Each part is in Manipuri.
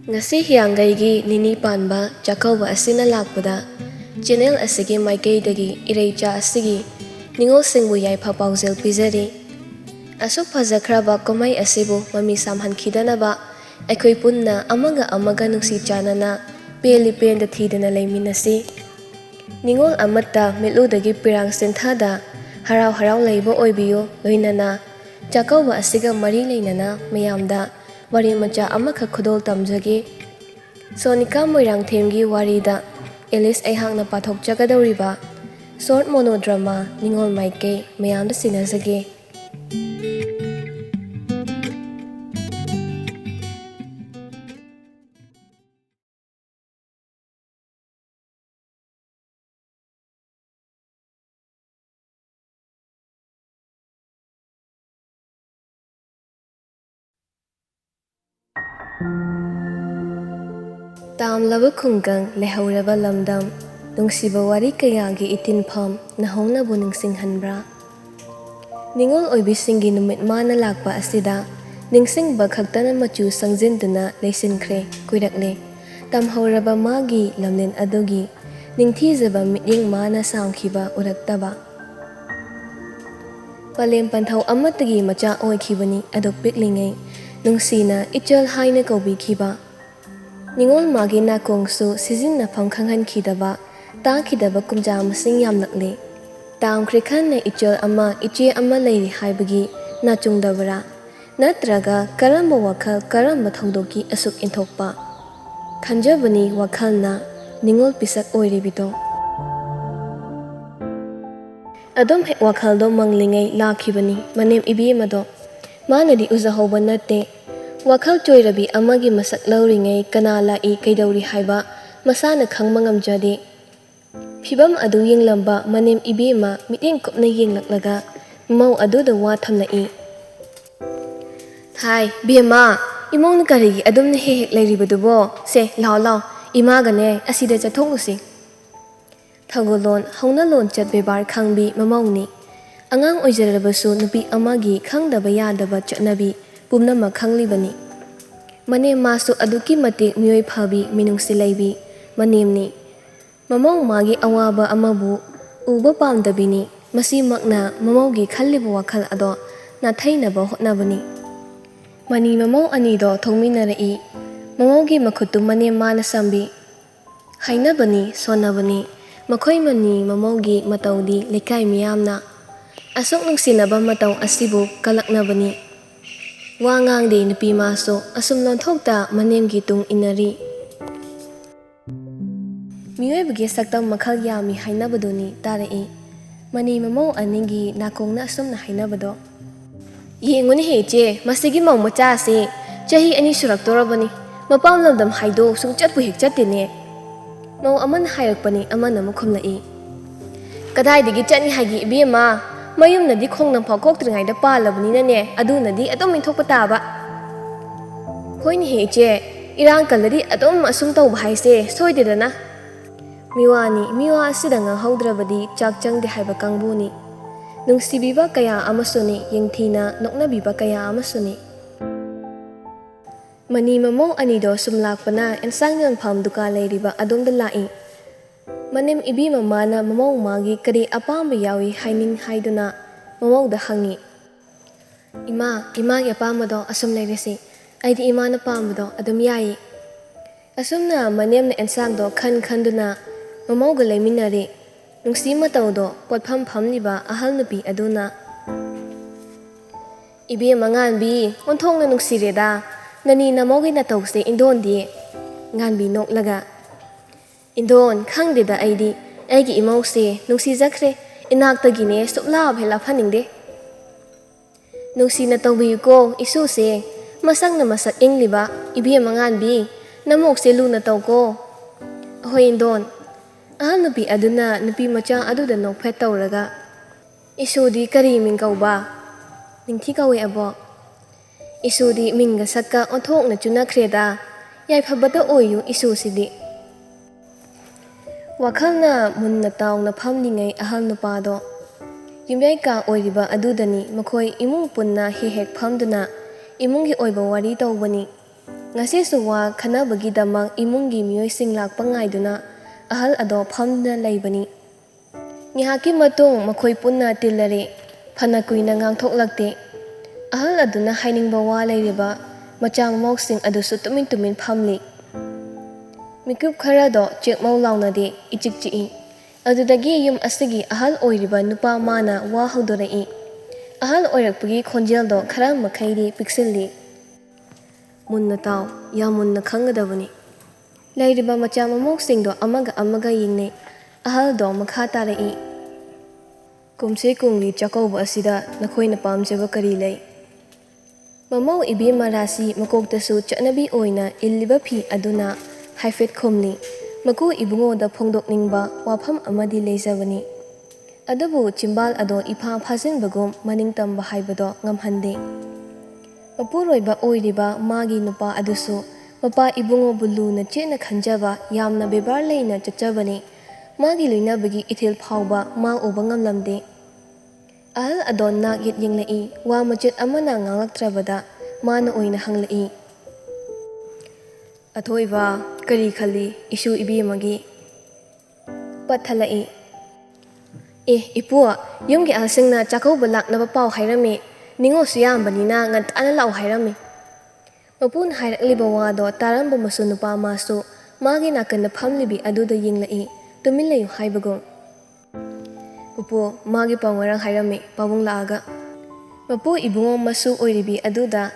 Ngasi hiyangaigi nini panba chakauba asina lakpada channel asigi maikeidagi ireicha asigi ningol singbu yaifa paujel pizari asuk fajakraba komai asibu mami samhankidanaba aikhoi punna amaga nungsi chanana peli penda thidana leiminasi ningol amatta miludagi pirang senthada harau leibo oibiyo loinana chakauba asiga mari leinana mayamda wari macha amakha khudol tamjage Sonika Moirangthemgi warida Alice aihangna pathok jagadawriba short monodrama Ningol Maike mayamda sinazage Tamlaba khunggang lehauraba lamdam nungsiba wari kayagi itinpham nahongnabu ningsinghanbra Ningol oibisingi numit mana lakpa asida ningsingba khaktana machu sangjinduna leisinkhre kuirakle tamhauraba magi lamnen adugi ningthijaba mityeng mana samkhiba uraktaba Palem panthau amatagi macha oikhibani adok piklingai nungsina ichal haina kaubikhiba Ningol magi nakongsu sizinnapham khanghankidaba takhidaba kumja masing yamnakle tamkhrekhanna ichal ama iche ama leiri haibagi nachungdabara natraga karamba wakhal karamba thongdoki asuk inthokpa khanjabani wakhalna ningol pisak oiribito adom he wakhaldo manglingai lakhibani manem ibimado manadi uzahoba natte Wakhal choirabi amagi masak lauringai kana lai kaidawri haiba masana khangma ngamjade phibam adu yenglamba manem ibema miteng kopna yenglaklaga mau aduda wa thamnai Thai bema imong karigi adumna hek leiribadubo se law imagane asida chathonglusi Thagolon haunalon chatbe bar khangbi mamawni angang oijarabasu nupi amagi khangdaba yadaba chatnabi Pumnama khanglibani Manem masu aduki matik miyoi phabi minungsi leibi manemni Mamau magi awaba amabu uba pamdabini masi makna mamaugi khallibu wakhal ado na thainaba hotnabani Mani mamau anido thongminarai mamaugi makhutu manem mana sambi Hainabani sonabani makhoi mani mamaugi mataudi lekai miyamna Asok nungsinaba matau asibu kalaknabani Wangang di nupi maso asum lonthokta manemgi tung inari Miyoi bagi saktam makhal yami hainabadoni tarai Mani mamau aningi nakongna asumna hainabado Yenguni heche masigi mau macha se chahi ani suraktorabani mapam lamdam haido sungchatpu hek chatine Mau aman hairakpani amana mukhumlai Kadaidagi chani haigi ibema Mayumnadi khongnam phakoktringaida palabninane adunadi adom inthokpa taba Hoini heche irang kaladi adom asum tawba haise soidedana miwa asida ngahaudrabadi chakchangde haiba kangbuni nungsibiba kaya amasuni yengthina noknabiba kaya amasuni Mani mamau anido sumlakpana ensang yonpham duka leiriba adongda lai Manem ibi mamana mamau magi kari apamba yawi haining haiduna mamau da hangi Ima ya pamado asum leirisi aidi ima na pamado adum yai Asumna manem na ensangdo khanduna mamau ga leiminari nungsi matawdo potpham phamliba ahal nupi aduna Ibi manganbi onthongna nungsireda nani namogi na tawse indondi nganbi noklaga Indon khangdeda aigi imause nungsi zakre inaktagine suplab hela phaningde Nungsi na tawbiyuko isuse masang na masak ingliba ibi manganbi namokse luna tawko Ahoy indon ahal nupi aduna nupi macha aduda nokphet tawraga Isudi kari mingkauba Ningthi kawe abo Isudi minga sakka onthok na chunakhreda yaiphabata oyu isusidi Wakhalna munna taungna phamlingai ahal nupado Yumyai ka oiriba adudani makhoi imung punna hek phamduna imungi oiba wari tawbani Ngasisu wa khanabagidamang imunggi miyoising lakpa ngaiduna ahal ado phamduna leibani. Ngihaki matung makhoi punna tillare phana kuina ngangthoklakte. Ahal aduna hainingba wa leiriba machang moksing adusu tumin phamli. Mikup kharado chekmau launade ichik chi. Adudagi yum asigi ahal oiriba nupa mana wa haudorai. Ahal oirakpagi khonjeldo khara makhaidi piksilli. Munna tau ya munna khangadabani. Leiriba machang moksingdo amaga yingne ahal do makha tarai. Kumse kungli chakauba asida nakhoina pamjaba kari lei. Mamau ibima rasi makoktasu chanabi oina illiba phi aduna haifet khomli maku ibungoda phongdokningba wafam amadi leizabani. Adabu chimbal ado ipha phasinbagum maningtamba haibado ngamhande. Mapuroiba oiriba magi nupa adusu mapa ibungo buluna chena khanjaba yamna bebar leina chachabani. Magi loinabagi ithil phawba ma uba ngamlamde. Ahal adon nak yit yinglai wa machit amana nganglaktrabada mana oina hanglai. Athoiba kari khali isu ibi magi pathalai. Ipu yumgi alsingna chakauba laknaba pau hairami ningo suyambanina ngantana lau hairami. Mapun hairakliba wado taramba masu nupa masu magi nakanda phamlibi aduda yinglai tumilayu haibagum. Pupu magi pangarang hairami pabung laaga. Mapu ibungo masu oiribi aduda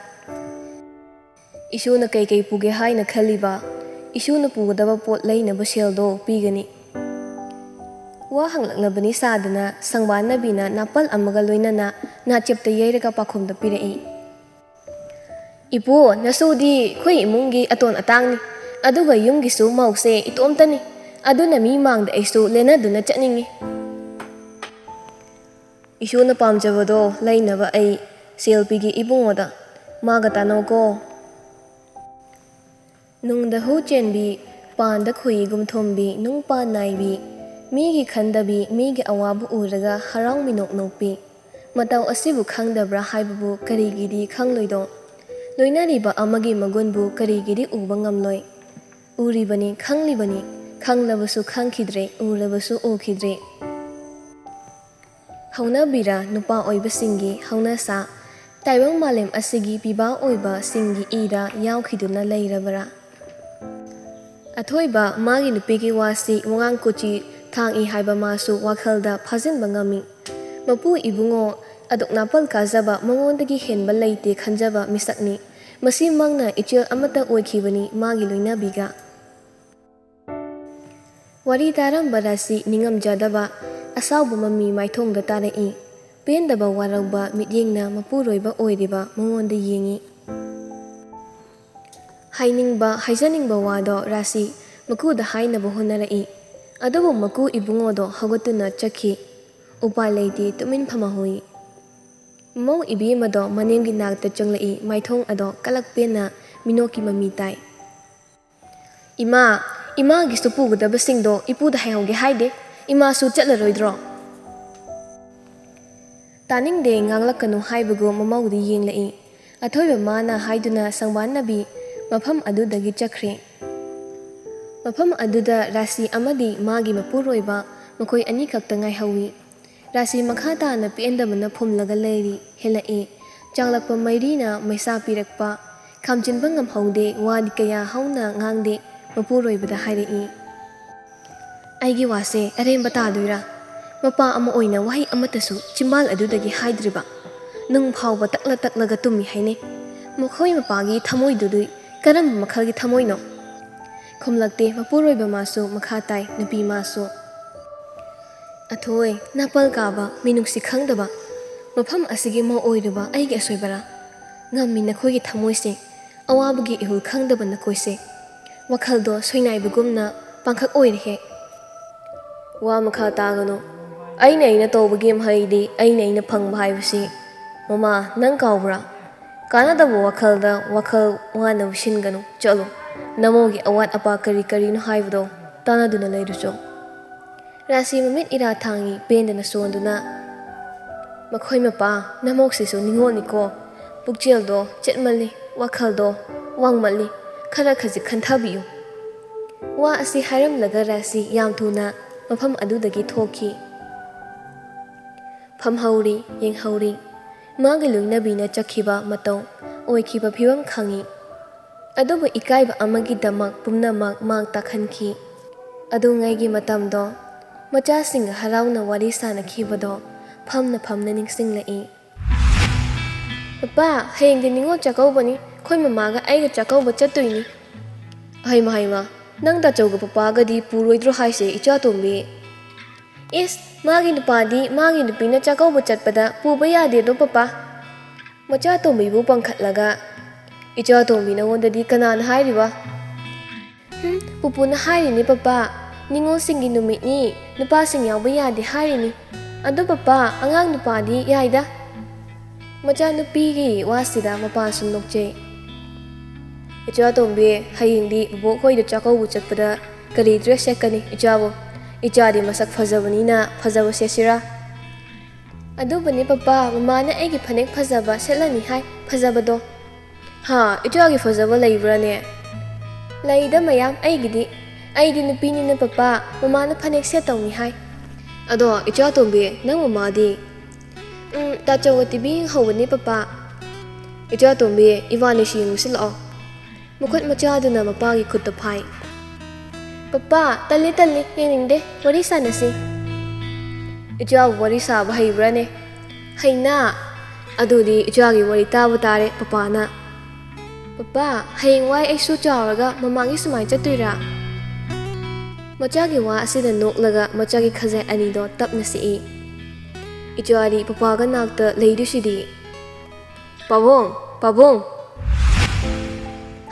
isu na kay puge hai na khaliba isu na pugadaba pot lay na baseldo pigani. Wa hanglaknabani sadana sangban nabina napal amaga loinana na chepta yairaga pakhomda pirai. Ipu nasudi khoi imungi aton atangni aduga yumgisu mause itomtani aduna mi mangda aisu lenaduna chatningi. Isu na pamjabado lainaba ai selpigi ibungoda maga tanoko. Nungda hu chenbi panda khui gumthombi nung pa naibi migi khandabi migi awabu uraga harang minok nokpi matau asibu khangdabra haibabu karigidi khangloido loinariba amagi magunbu karigidi uba ngamloi uribani khanglibani khanglabasu khangkhidre urabasu ukhidre. Hauna bira nupa oiba singi hauna sa taibang malem asigi piba oiba singi ira yaukhiduna leirabara. Athoiba magi nupigi wasi wangang kuchi thangi haiba masu wakhalda phajinba ngami. Mapu ibungo adok napal kazaba mangondagi henba leite khanjaba misakni. Masi mangna ichil amata oikhibani magi loinabiga. Wari taramba rasi ningam jadaba asauba mami maithongda tarai. Pendaba warauba mityengna mapuroiba oiriba mangonda yengi. Hainingba haijaningba wado rasi makuda hainaba honarai. Adubu maku ibungodo hagatuna chakhi. Upai leiti tumin phamahui. Mau ibimado manengi nakta changlai maithong ado kalakpena minoki mami tai. Ima gi supugadaba singdo ipuda haihauge haide. Ima su chatlaroidro. Taningde nganglakanu haibago mamaudi yenglai. Athoiba mana haiduna sangban nabi mafam adudagi chakre. Mafam aduda rasi amadi magi mapuroiba makoi ani khakta ngaihawi. Rasi makhata na piendabana phumlaga leiri helai changlakpa mairina maisa pirakpa khamchinba ngamhaude wadi kaya hauna ngangde mapuroibada hairai. Aigi wase aremba taduira mapa ama oina wahi amatasu chimbal adudagi haidriba nung phawba taklaga tumi haine makhoi mapagi thamoidudui karamba makhalgi thamoino khomlakte mapuroiba masu makhatai nupi masu. Athoi napal kaba minungsi khangdaba mafam asigi mo oiriba aigi asoibara ngammi nakhoigi thamoise awabagi ihul khangdaba nakoise wakhaldo soinaibagumna pangkhak oirihe. Wa makha tagano aina tawbagi mhaidi aina phangba haibasi mama nang kaubra kanadabu wakhalda wakhal wana ushinganu chalo namogi awat apa kari no haibdo tanaduna leirucho. Rasi mamit ira thangi pendana sonduna makhoi mapa namoksisu ningoni ko pukjeldo chetmali wakhaldo wangmali ꯈꯔ ꯈꯖꯤꯛ ꯈꯟꯊꯕꯤꯌꯨ ꯋꯥ ꯑꯁꯤ ꯍꯥꯏꯔꯝꯂꯒ ꯔꯥꯖꯤ ꯌꯥꯝ ꯊꯨꯅ ꯃꯐꯝ ꯑꯗꯨꯗꯒꯤ ꯊꯣꯛꯈꯤ ꯐꯝꯍꯧꯔꯤ ꯌꯦꯡꯍꯧꯔꯤ ꯃꯥꯒꯤ ꯂꯣꯏꯅꯕꯤꯅ ꯆꯠꯈꯤꯕ ꯃꯇꯧ ꯑꯣꯏꯈꯤꯕ ꯐꯤꯕꯝ ꯈꯪꯏ ꯑꯗꯨꯕꯨ ꯏꯀꯥꯏꯕ ꯑꯃꯒꯤꯗꯃꯛ ꯄꯨꯝꯅꯃꯛ ꯃꯥꯡ ꯇꯥꯛꯍꯟꯈꯤ ꯑꯗꯨꯉꯩꯒꯤ ꯃꯇꯝꯗꯣ ꯃꯆꯥꯁꯤꯡꯒ ꯍꯔꯥꯎꯅ ꯋꯥꯔꯤ ꯁꯥꯅꯈꯤꯕꯗꯣ ꯐꯝꯅ ꯅꯤꯡꯁꯤꯡꯂꯛꯏ ꯄꯄꯥ ꯍꯌꯦꯡꯗꯤ ꯅꯤꯉꯣꯜ ꯆꯥꯛꯀꯧꯕꯅꯤ ꯑꯩꯈꯣꯏ ꯃꯃꯥꯒ ꯑꯩꯒ ꯆꯥꯛꯀꯧꯕ ꯆꯠꯇꯣꯏꯅꯤ ꯍꯩꯃ ꯅꯪ ꯇꯥꯆꯧꯒ ꯄꯄꯥꯒꯗꯤ ꯄꯨꯔꯣꯏꯗ꯭ꯔꯣ ꯍꯥꯏꯁꯦ ꯏꯆꯥꯇꯣꯝꯕꯤ ꯏꯁ ꯃꯥꯒꯤ ꯅꯨꯄꯥꯗꯤ ꯃꯥꯒꯤ ꯅꯨꯄꯤꯅ ꯆꯥꯛꯀꯧꯕ ꯆꯠꯄꯗ ꯄꯨꯕ ꯌꯥꯗꯦꯗꯣ ꯄꯄꯥ ꯃꯆꯥꯇꯣꯝꯕꯤꯕꯨ ꯄꯪꯈꯠꯂꯒ ꯏꯆꯥꯇꯣꯝꯕꯤ ꯅꯉꯣꯟꯗꯗꯤ ꯀꯅꯥꯅ ꯍꯥꯏꯔꯤꯕ ꯄꯨꯄꯨꯅ ꯍꯥꯏꯔꯤꯅꯤ ꯄꯄꯥ ꯅꯤꯉꯣꯜꯁꯤꯡꯒꯤ ꯅꯨꯃꯤꯠꯅꯤ ꯅꯨꯄꯥꯁꯤꯡ ꯌꯥꯎꯕ ꯌꯥꯗꯦ ꯍꯥꯏꯔꯤꯅꯤ ꯑꯗꯣ ꯄꯄꯥ ꯑꯉꯥꯡ ꯅꯨꯄꯥꯗꯤ ꯌꯥꯏꯗ ꯃꯆꯥꯅꯨꯄꯤꯒꯤ ꯋꯥꯁꯤꯗ ꯃꯄꯥꯁꯨ ꯅꯣꯛꯆꯩ ꯏꯆꯥꯇꯣꯝꯕꯤ ꯍꯌꯦꯡꯗꯤ ꯕꯣꯕꯣꯛ ꯈꯣꯏꯗ ꯆꯥꯛꯀꯧꯕ ꯆꯠꯄꯗ ꯀꯔꯤ ꯗ꯭ꯔꯦꯁ ꯁꯦꯠꯀꯅꯤ ꯏꯆꯥꯕꯨ ꯏꯆꯥꯗꯤ ꯃꯁꯛ ꯐꯖꯕꯅꯤꯅ ꯐꯖꯕ ꯁꯦꯠꯁꯤꯔꯥ ꯑꯗꯨꯕꯨꯅꯤ ꯄꯄꯥ ꯃꯃꯥꯅ ꯑꯩꯒꯤ ꯐꯅꯦꯛ ꯐꯖꯕ ꯁꯦꯠꯂꯅꯤ ꯍꯥꯏ ꯐꯖꯕꯗꯣ ꯏꯆꯥꯒꯤ ꯐꯖꯕ ꯂꯩꯕ꯭ꯔꯥꯅꯦ ꯂꯩꯗ ꯃꯌꯥꯝ ꯑꯩꯗꯤ ꯅꯨꯄꯤꯅꯤꯅ ꯄꯄꯥ ꯃꯃꯥꯅ ꯐꯅꯦꯛ ꯁꯦꯠꯇꯧꯅꯤ ꯍꯥꯏ ꯑꯗꯣ ꯏꯆꯥꯇꯣꯝꯕꯤ ꯅꯪ ꯃꯃꯥꯗꯤ ꯇꯥꯆꯧꯒ ꯇꯤꯚꯤ ꯌꯦꯡꯍꯧꯕꯅꯤ ꯄꯄꯥ ꯏꯆꯥꯇꯣꯝꯕꯤ ꯏꯕꯥꯅꯤꯁꯨ ꯌꯦꯡꯉꯨꯁꯤ ꯂꯥꯛꯑꯣ ꯃꯈꯨꯠ ꯃꯆꯥꯗꯨꯅ ꯃꯄꯥꯒꯤ ꯈꯨꯠꯇ ꯐꯥꯏ ꯄꯄꯥ ꯇꯜꯂꯤ ꯌꯦꯡꯅꯤꯡꯗꯦ ꯋꯥꯔꯤ ꯁꯥꯟꯅꯁꯤ ꯏꯆꯥꯕꯨ ꯋꯥꯔꯤ ꯁꯥꯕ ꯍꯩꯕ꯭ꯔꯥꯅꯦ ꯍꯩꯅꯥ ꯑꯗꯨꯗꯤ ꯏꯆꯥꯒꯤ ꯋꯥꯔꯤ ꯇꯥꯕ ꯇꯥꯔꯦ ꯄꯄꯥꯅ ꯄꯄꯥ ꯍꯌꯦꯡꯋꯥꯏ ꯑꯩꯁꯨ ꯆꯥꯎꯔꯒ ꯃꯃꯥꯒꯤ ꯁꯨꯃꯥꯏꯅ ꯆꯠꯇꯣꯏꯔꯥ ꯃꯆꯥꯒꯤ ꯋꯥ ꯑꯁꯤꯗ ꯅꯣꯛꯂꯒ ꯃꯆꯥꯒꯤ ꯈꯖꯥꯏ ꯑꯅꯤꯗꯣ ꯇꯞꯅ ꯁꯤꯛꯏ ꯏꯆꯥꯗꯤ ꯄꯄꯥꯒ ꯅꯥꯛꯇ ꯂꯩꯔꯤꯁꯤꯗꯤ ꯄꯥꯕꯨꯡ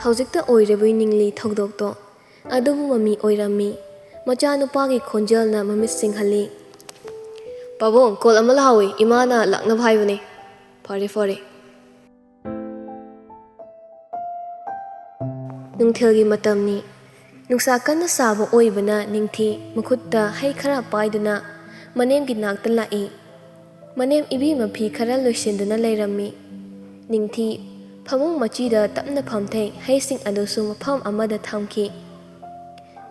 ꯍꯧꯖꯤꯛꯇ ꯑꯣꯏꯔꯕꯣꯏ ꯅꯤꯡꯂꯤ ꯊꯧꯗꯣꯛꯇꯣ ꯑꯗꯨꯕꯨ ꯃꯃꯤ ꯑꯣꯏꯔꯝꯃꯤ ꯃꯆꯥꯅꯨꯄꯥꯒꯤ ꯈꯣꯟꯖꯦꯜꯅ ꯃꯃꯤꯠ ꯁꯤꯡꯍꯜꯂꯤ ꯄꯥꯕꯨꯡ ꯀꯣꯜ ꯑꯃ ꯂꯥꯛꯍꯧꯏ ꯏꯃꯥꯅ ꯂꯥꯛꯅꯕ ꯍꯥꯏꯕꯅꯦ ꯐꯔꯦ ꯅꯨꯡꯊꯤꯜꯒꯤ ꯃꯇꯝꯅꯤ ꯅꯨꯡꯁꯥ ꯀꯟꯅ ꯁꯥꯕ ꯑꯣꯏꯕꯅ ꯅꯤꯡꯊꯤ ꯃꯈꯨꯠꯇ ꯍꯩ ꯈꯔ ꯄꯥꯏꯗꯨꯅ ꯃꯅꯦꯝꯒꯤ ꯅꯥꯛꯇ ꯂꯥꯛꯏ ꯃꯅꯦꯝ ꯏꯕꯦꯝꯃ ꯐꯤ ꯈꯔ ꯂꯣꯏꯁꯤꯟꯗꯨꯅ ꯂꯩꯔꯝꯃꯤ ꯅꯤꯡꯊꯤ ꯐꯃꯨꯡ ꯃꯆꯤꯗ ꯇꯞꯅ ꯐꯝꯊꯩ ꯍꯩꯁꯤꯡ ꯑꯗꯨꯁꯨ ꯃꯐꯝ ꯑꯃꯗ ꯊꯝꯈꯤ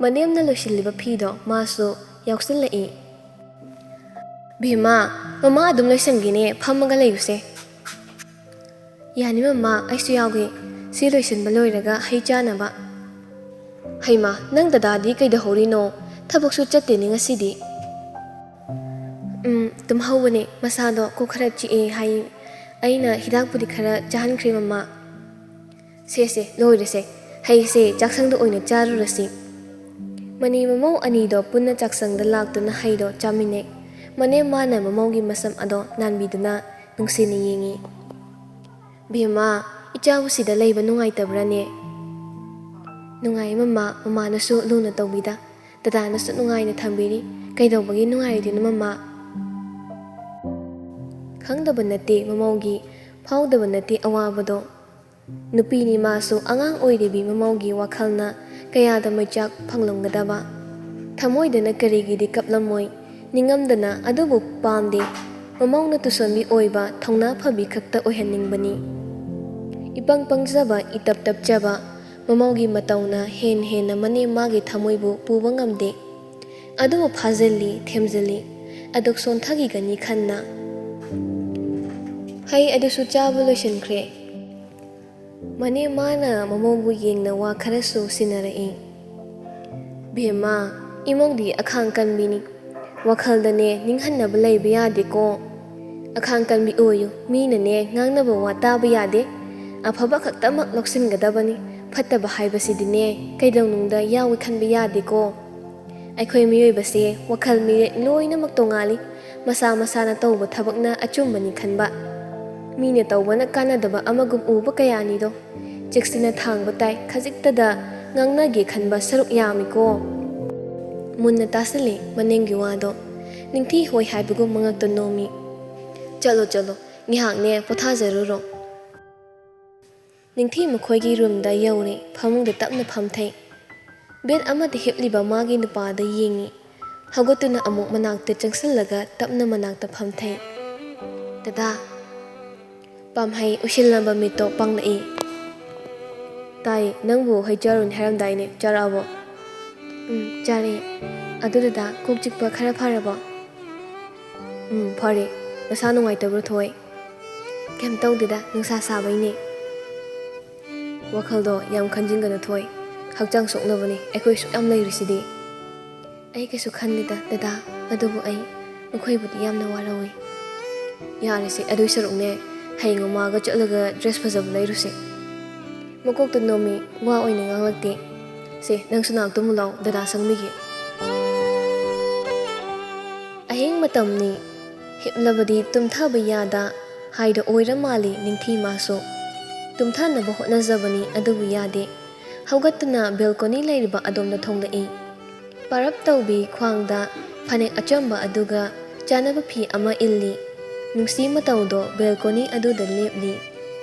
ꯃꯅꯦꯝꯅ ꯂꯣꯏꯁꯤꯜꯂꯤꯕ ꯐꯤꯗꯣ ꯃꯥꯁꯨ ꯌꯥꯎꯁꯤꯜꯂꯛꯏ ꯚꯤꯃꯥ ꯃꯃꯥ ꯑꯗꯨꯝ ꯂꯣꯏꯁꯟꯒꯦꯅꯦ ꯐꯝꯃꯒ ꯂꯩꯌꯨꯁꯦ ꯌꯥꯅꯤ ꯃꯃꯥ ꯑꯩꯁꯨ ꯌꯥꯎꯒꯦ ꯁꯤ ꯂꯣꯏꯁꯤꯟꯕ ꯂꯣꯏꯔꯒ ꯍꯩ ꯆꯥꯅꯕ ꯍꯩꯃꯥ ꯅꯪ ꯗꯗꯥꯗꯤ ꯀꯩꯗꯧꯍꯧꯔꯤꯅꯣ ꯊꯕꯛꯁꯨ ꯆꯠꯇꯦꯅꯦ ꯉꯁꯤꯗꯤ ꯇꯨꯝꯍꯧꯕꯅꯦ ꯃꯁꯥꯗꯣ ꯀꯣꯛ ꯈꯔ ꯆꯤꯛꯑꯦ ꯍꯥꯏ ꯑꯩꯅ ꯍꯤꯗꯥꯛꯄꯨꯗꯤ ꯈꯔ ꯆꯥꯍꯟꯈ꯭ꯔꯦ ꯃꯃꯥ ꯁꯦ ꯂꯣꯏꯔꯁꯦ ꯍꯩꯁꯦ ꯆꯥꯛꯁꯪꯗ ꯑꯣꯏꯅ ꯆꯥꯔꯨꯔꯁꯤ ꯃꯅꯤ ꯃꯃꯧ ꯑꯅꯤꯗꯣ ꯄꯨꯟꯅ ꯆꯥꯛꯁꯪꯗ ꯂꯥꯛꯇꯨꯅ ꯍꯩꯗꯣ ꯆꯥꯃꯤꯟꯅꯩ ꯃꯅꯦꯝ ꯃꯥꯅ ꯃꯃꯧꯒꯤ ꯃꯁꯝ ꯑꯗꯣ ꯅꯥꯟꯕꯤꯗꯨꯅ ꯅꯨꯡꯁꯤꯅ ꯌꯦꯡꯉꯤ ꯚꯤꯃꯥ ꯏꯆꯥꯕꯨ ꯁꯤꯗ ꯂꯩꯕ ꯅꯨꯡꯉꯥꯏꯇꯕ꯭ꯔꯥꯅꯦ ꯅꯨꯡꯉꯥꯏ ꯃꯃꯥ ꯃꯃꯥꯅꯁꯨ ꯂꯨꯅ ꯇꯧꯕꯤꯗ ꯗꯗꯥꯅꯁꯨ ꯅꯨꯡꯉꯥꯏꯅ ꯊꯝꯕꯤꯔꯤ ꯀꯩꯗꯧꯕꯒꯤ ꯅꯨꯡꯉꯥꯏꯔꯣꯏꯗꯣꯏꯅꯣ ꯃꯃꯥ ꯈꯪꯗꯕ ꯅꯠꯇꯦ ꯃꯃꯧꯒꯤ ꯐꯥꯎꯗꯕ ꯅꯠꯇꯦ ꯑꯋꯥꯕꯗꯣ ꯅꯨꯄꯤꯅꯤ ꯃꯥꯁꯨ ꯑꯉꯥꯡ ꯑꯣꯏꯔꯤꯕꯤ ꯃꯃꯧꯒꯤ ꯋꯥꯈꯜꯅ ꯀꯌꯥꯗ ꯃꯩꯆꯥꯛ ꯐꯪꯂꯝꯒꯗꯕ ꯊꯃꯣꯏꯗꯅ ꯀꯔꯤꯒꯤꯗꯤ ꯀꯞꯂꯝꯃꯣꯏ ꯅꯤꯡꯉꯝꯗꯅ ꯑꯗꯨꯕꯨ ꯄꯥꯝꯗꯦ ꯃꯃꯧꯅ ꯇꯨꯁꯣꯟꯕꯤ ꯑꯣꯏꯕ ꯊꯧꯅꯥ ꯐꯕꯤ ꯈꯛꯇ ꯑꯣꯏꯍꯟꯅꯤꯡꯕꯅꯤ ꯏꯄꯪ ꯄꯪꯖꯕ ꯏꯇꯞ ꯇꯞꯆꯕ ꯃꯃꯧꯒꯤ ꯃꯇꯧꯅ ꯍꯦꯟꯅ ꯃꯅꯦꯝ ꯃꯥꯒꯤ ꯊꯃꯣꯏꯕꯨ ꯄꯨꯕ ꯉꯝꯗꯦ ꯑꯗꯨꯕꯨ ꯐꯥꯖꯤꯜꯂꯤ ꯊꯦꯝꯖꯤꯜꯂꯤ ꯑꯗꯨꯛ ꯁꯣꯟꯊꯈꯤꯒꯅꯤ ꯈꯟꯅ ꯍꯩ ꯑꯗꯨꯁꯨ ꯆꯥꯕ ꯂꯣꯏꯁꯤꯟꯈ꯭ꯔꯦ ꯃꯅꯦꯝ ꯃꯥꯅ ꯃꯃꯧꯕꯨ ꯌꯦꯡꯅ ꯋꯥ ꯈꯔꯁꯨ ꯁꯤꯟꯅꯔꯛꯏ ꯚꯦꯝꯃꯥ ꯏꯃꯧꯗꯤ ꯑꯈꯥꯡ ꯀꯟꯕꯤꯅꯤ ꯋꯥꯈꯜꯗꯅꯦ ꯅꯤꯡꯍꯟꯅꯕ ꯂꯩꯕ ꯌꯥꯗꯦꯀꯣ ꯑꯈꯥꯡ ꯀꯟꯕꯤ ꯑꯣꯏꯌꯨ ꯃꯤꯅꯅꯦ ꯉꯥꯡꯅꯕ ꯋꯥ ꯇꯥꯕ ꯌꯥꯗꯦ ꯑꯐꯕ ꯈꯛꯇꯃꯛ ꯂꯧꯁꯤꯟꯒꯗꯕꯅꯤ ꯐꯠꯇꯕ ꯍꯥꯏꯕꯁꯤꯗꯤꯅꯦ ꯀꯩꯗꯧꯅꯨꯡꯗ ꯌꯥꯎꯏ ꯈꯟꯕ ꯌꯥꯗꯦꯀꯣ ꯑꯩꯈꯣꯏ ꯃꯤꯑꯣꯏꯕꯁꯦ ꯋꯥꯈꯜ ꯃꯤꯔꯦꯞ ꯂꯣꯏꯅꯃꯛ ꯇꯣꯉꯥꯜꯂꯤ ꯃꯁꯥꯅ ꯇꯧꯕ ꯊꯕꯛꯅ ꯑꯆꯨꯝꯕꯅꯤ ꯈꯟꯕ ꯃꯤꯅ ꯇꯧꯕꯅ ꯀꯥꯟꯅꯗꯕ ꯑꯃꯒꯨꯝ ꯎꯕ ꯀꯌꯥꯅꯤꯗꯣ ꯆꯦꯛꯁꯤꯟꯅ ꯊꯥꯡꯕ ꯇꯥꯏ ꯈꯖꯤꯛꯇꯗ ꯉꯥꯡꯅꯒꯦ ꯈꯟꯕ ꯁꯔꯨꯛ ꯌꯥꯝꯃꯤꯀꯣ ꯃꯨꯟꯅ ꯇꯥꯁꯤꯜꯂꯤ ꯃꯅꯦꯝꯒꯤ ꯋꯥꯗꯣ ꯅꯤꯡꯊꯤ ꯍꯣꯏ ꯍꯥꯏꯕꯒꯨꯝ ꯃꯉꯛꯇ ꯅꯣꯝꯃꯤ ꯆꯠꯂꯣ ꯉꯥꯏꯍꯥꯛꯅꯦ ꯄꯣꯊꯥꯖꯔꯨꯔꯣ ꯅꯤꯡꯊꯤ ꯃꯈꯣꯏꯒꯤ ꯔꯨꯝꯗ ꯌꯧꯔꯦ ꯐꯃꯨꯡꯗ ꯇꯞꯅ ꯐꯝꯊꯩ ꯕꯦꯠ ꯑꯃꯗ ꯍꯤꯞꯂꯤꯕ ꯃꯥꯒꯤ ꯅꯨꯄꯥꯗ ꯌꯦꯡꯉꯤ ꯍꯧꯒꯠꯇꯨꯅ ꯑꯃꯨꯛ ꯃꯅꯥꯛꯇ ꯆꯪꯁꯤꯜꯂꯒ ꯇꯞꯅ ꯃꯅꯥꯛꯇ ꯐꯝꯊꯩ ꯗꯗꯥ ꯄꯥꯝꯍꯩ ꯎꯏꯁꯤꯜꯂꯕ ꯃꯤꯠꯇꯣ ꯄꯥꯡꯂꯛꯏ ꯇꯥꯏ ꯅꯪꯕꯨ ꯍꯩ ꯆꯥꯔꯨꯅꯤ ꯍꯥꯏꯔꯝꯗꯥꯏꯅꯦ ꯆꯥꯔꯛꯑꯕꯣ? ꯆꯥꯔꯦ꯫ ꯑꯗꯨ ꯗꯗꯥ ꯀꯣꯛ ꯆꯤꯛꯄ ꯈꯔ ꯐꯔꯕꯣ? ꯐꯔꯦ꯫ ꯅꯁꯥ ꯅꯨꯡꯉꯥꯏꯇꯕ꯭ꯔꯣ ꯊꯣꯏ? ꯀꯩꯝ ꯇꯧꯗꯦꯗ ꯅꯨꯡꯁꯥ ꯁꯥꯕꯩꯅꯦ꯫ ꯋꯥꯈꯜꯗꯣ ꯌꯥꯝ ꯈꯟꯖꯤꯟꯒꯅꯨ ꯊꯣꯏ, ꯍꯛꯆꯥꯡ ꯁꯣꯛꯅꯕꯅꯤ ꯑꯩꯈꯣꯏ ꯁꯨꯛ ꯌꯥꯝ ꯂꯩꯔꯤꯁꯤꯗꯤ꯫ ꯑꯩ ꯀꯩꯁꯨ ꯈꯟꯗꯦꯗ ꯗꯗꯥ, ꯑꯗꯨꯕꯨ ꯑꯩ ꯃꯈꯣꯏꯕꯨꯗꯤ ꯌꯥꯝꯅ ꯋꯥꯔꯧꯏ꯫ ꯌꯥꯔꯦꯁꯦ ꯑꯗꯨꯏ ꯁꯔꯨꯛꯅꯦ, ꯍꯌꯦꯡ ꯃꯃꯥꯒ ꯆꯠꯂꯒ ꯗ꯭ꯔꯦꯁ ꯐꯖꯕ ꯂꯩꯔꯨꯁꯦ꯫ ꯃꯀꯣꯛꯇ ꯅꯣꯝꯃꯤ ꯋꯥ ꯑꯣꯏꯅ ꯉꯥꯡꯂꯛꯇꯦ꯫ ꯁꯦ ꯅꯪꯁꯨ ꯉꯥꯏꯍꯥꯛꯇꯨꯝ ꯂꯥꯎ ꯗꯗꯥ ꯁꯪꯕꯤꯒꯦ꯫ ꯑꯍꯤꯡ ꯃꯇꯝꯅꯤ, ꯍꯤꯞꯂꯕꯗꯤ ꯇꯨꯝꯊꯕ ꯌꯥꯗ ꯍꯥꯏꯗꯣ ꯑꯣꯏꯔ ꯃꯥꯜꯂꯤ ꯅꯤꯡꯊꯤ ꯃꯥꯁꯨ꯫ ꯇꯨꯝꯊꯅꯕ ꯍꯣꯠꯅꯖꯕꯅꯤ ꯑꯗꯨꯕꯨ ꯌꯥꯗꯦ꯫ ꯍꯧꯒꯠꯇꯨꯅ ꯕꯦꯜꯀꯣꯅꯤ ꯂꯩꯔꯤꯕ ꯑꯗꯣꯝꯗ ꯊꯣꯛꯂꯛꯏ꯫ ꯄꯥꯔꯞ ꯇꯧꯕꯤ ꯈ꯭ꯋꯥꯡꯗ ꯐꯅꯦꯛ ꯑꯆꯝꯕ ꯑꯗꯨꯒ ꯆꯥꯅꯕ ꯐꯤ ꯑꯃ ꯏꯜꯂꯤ꯫ ꯅꯨꯡꯁꯤ ꯃꯇꯧꯗꯣ ꯕꯦꯜꯀꯣꯅꯤ ꯑꯗꯨꯗ ꯂꯦꯞꯂꯤ꯫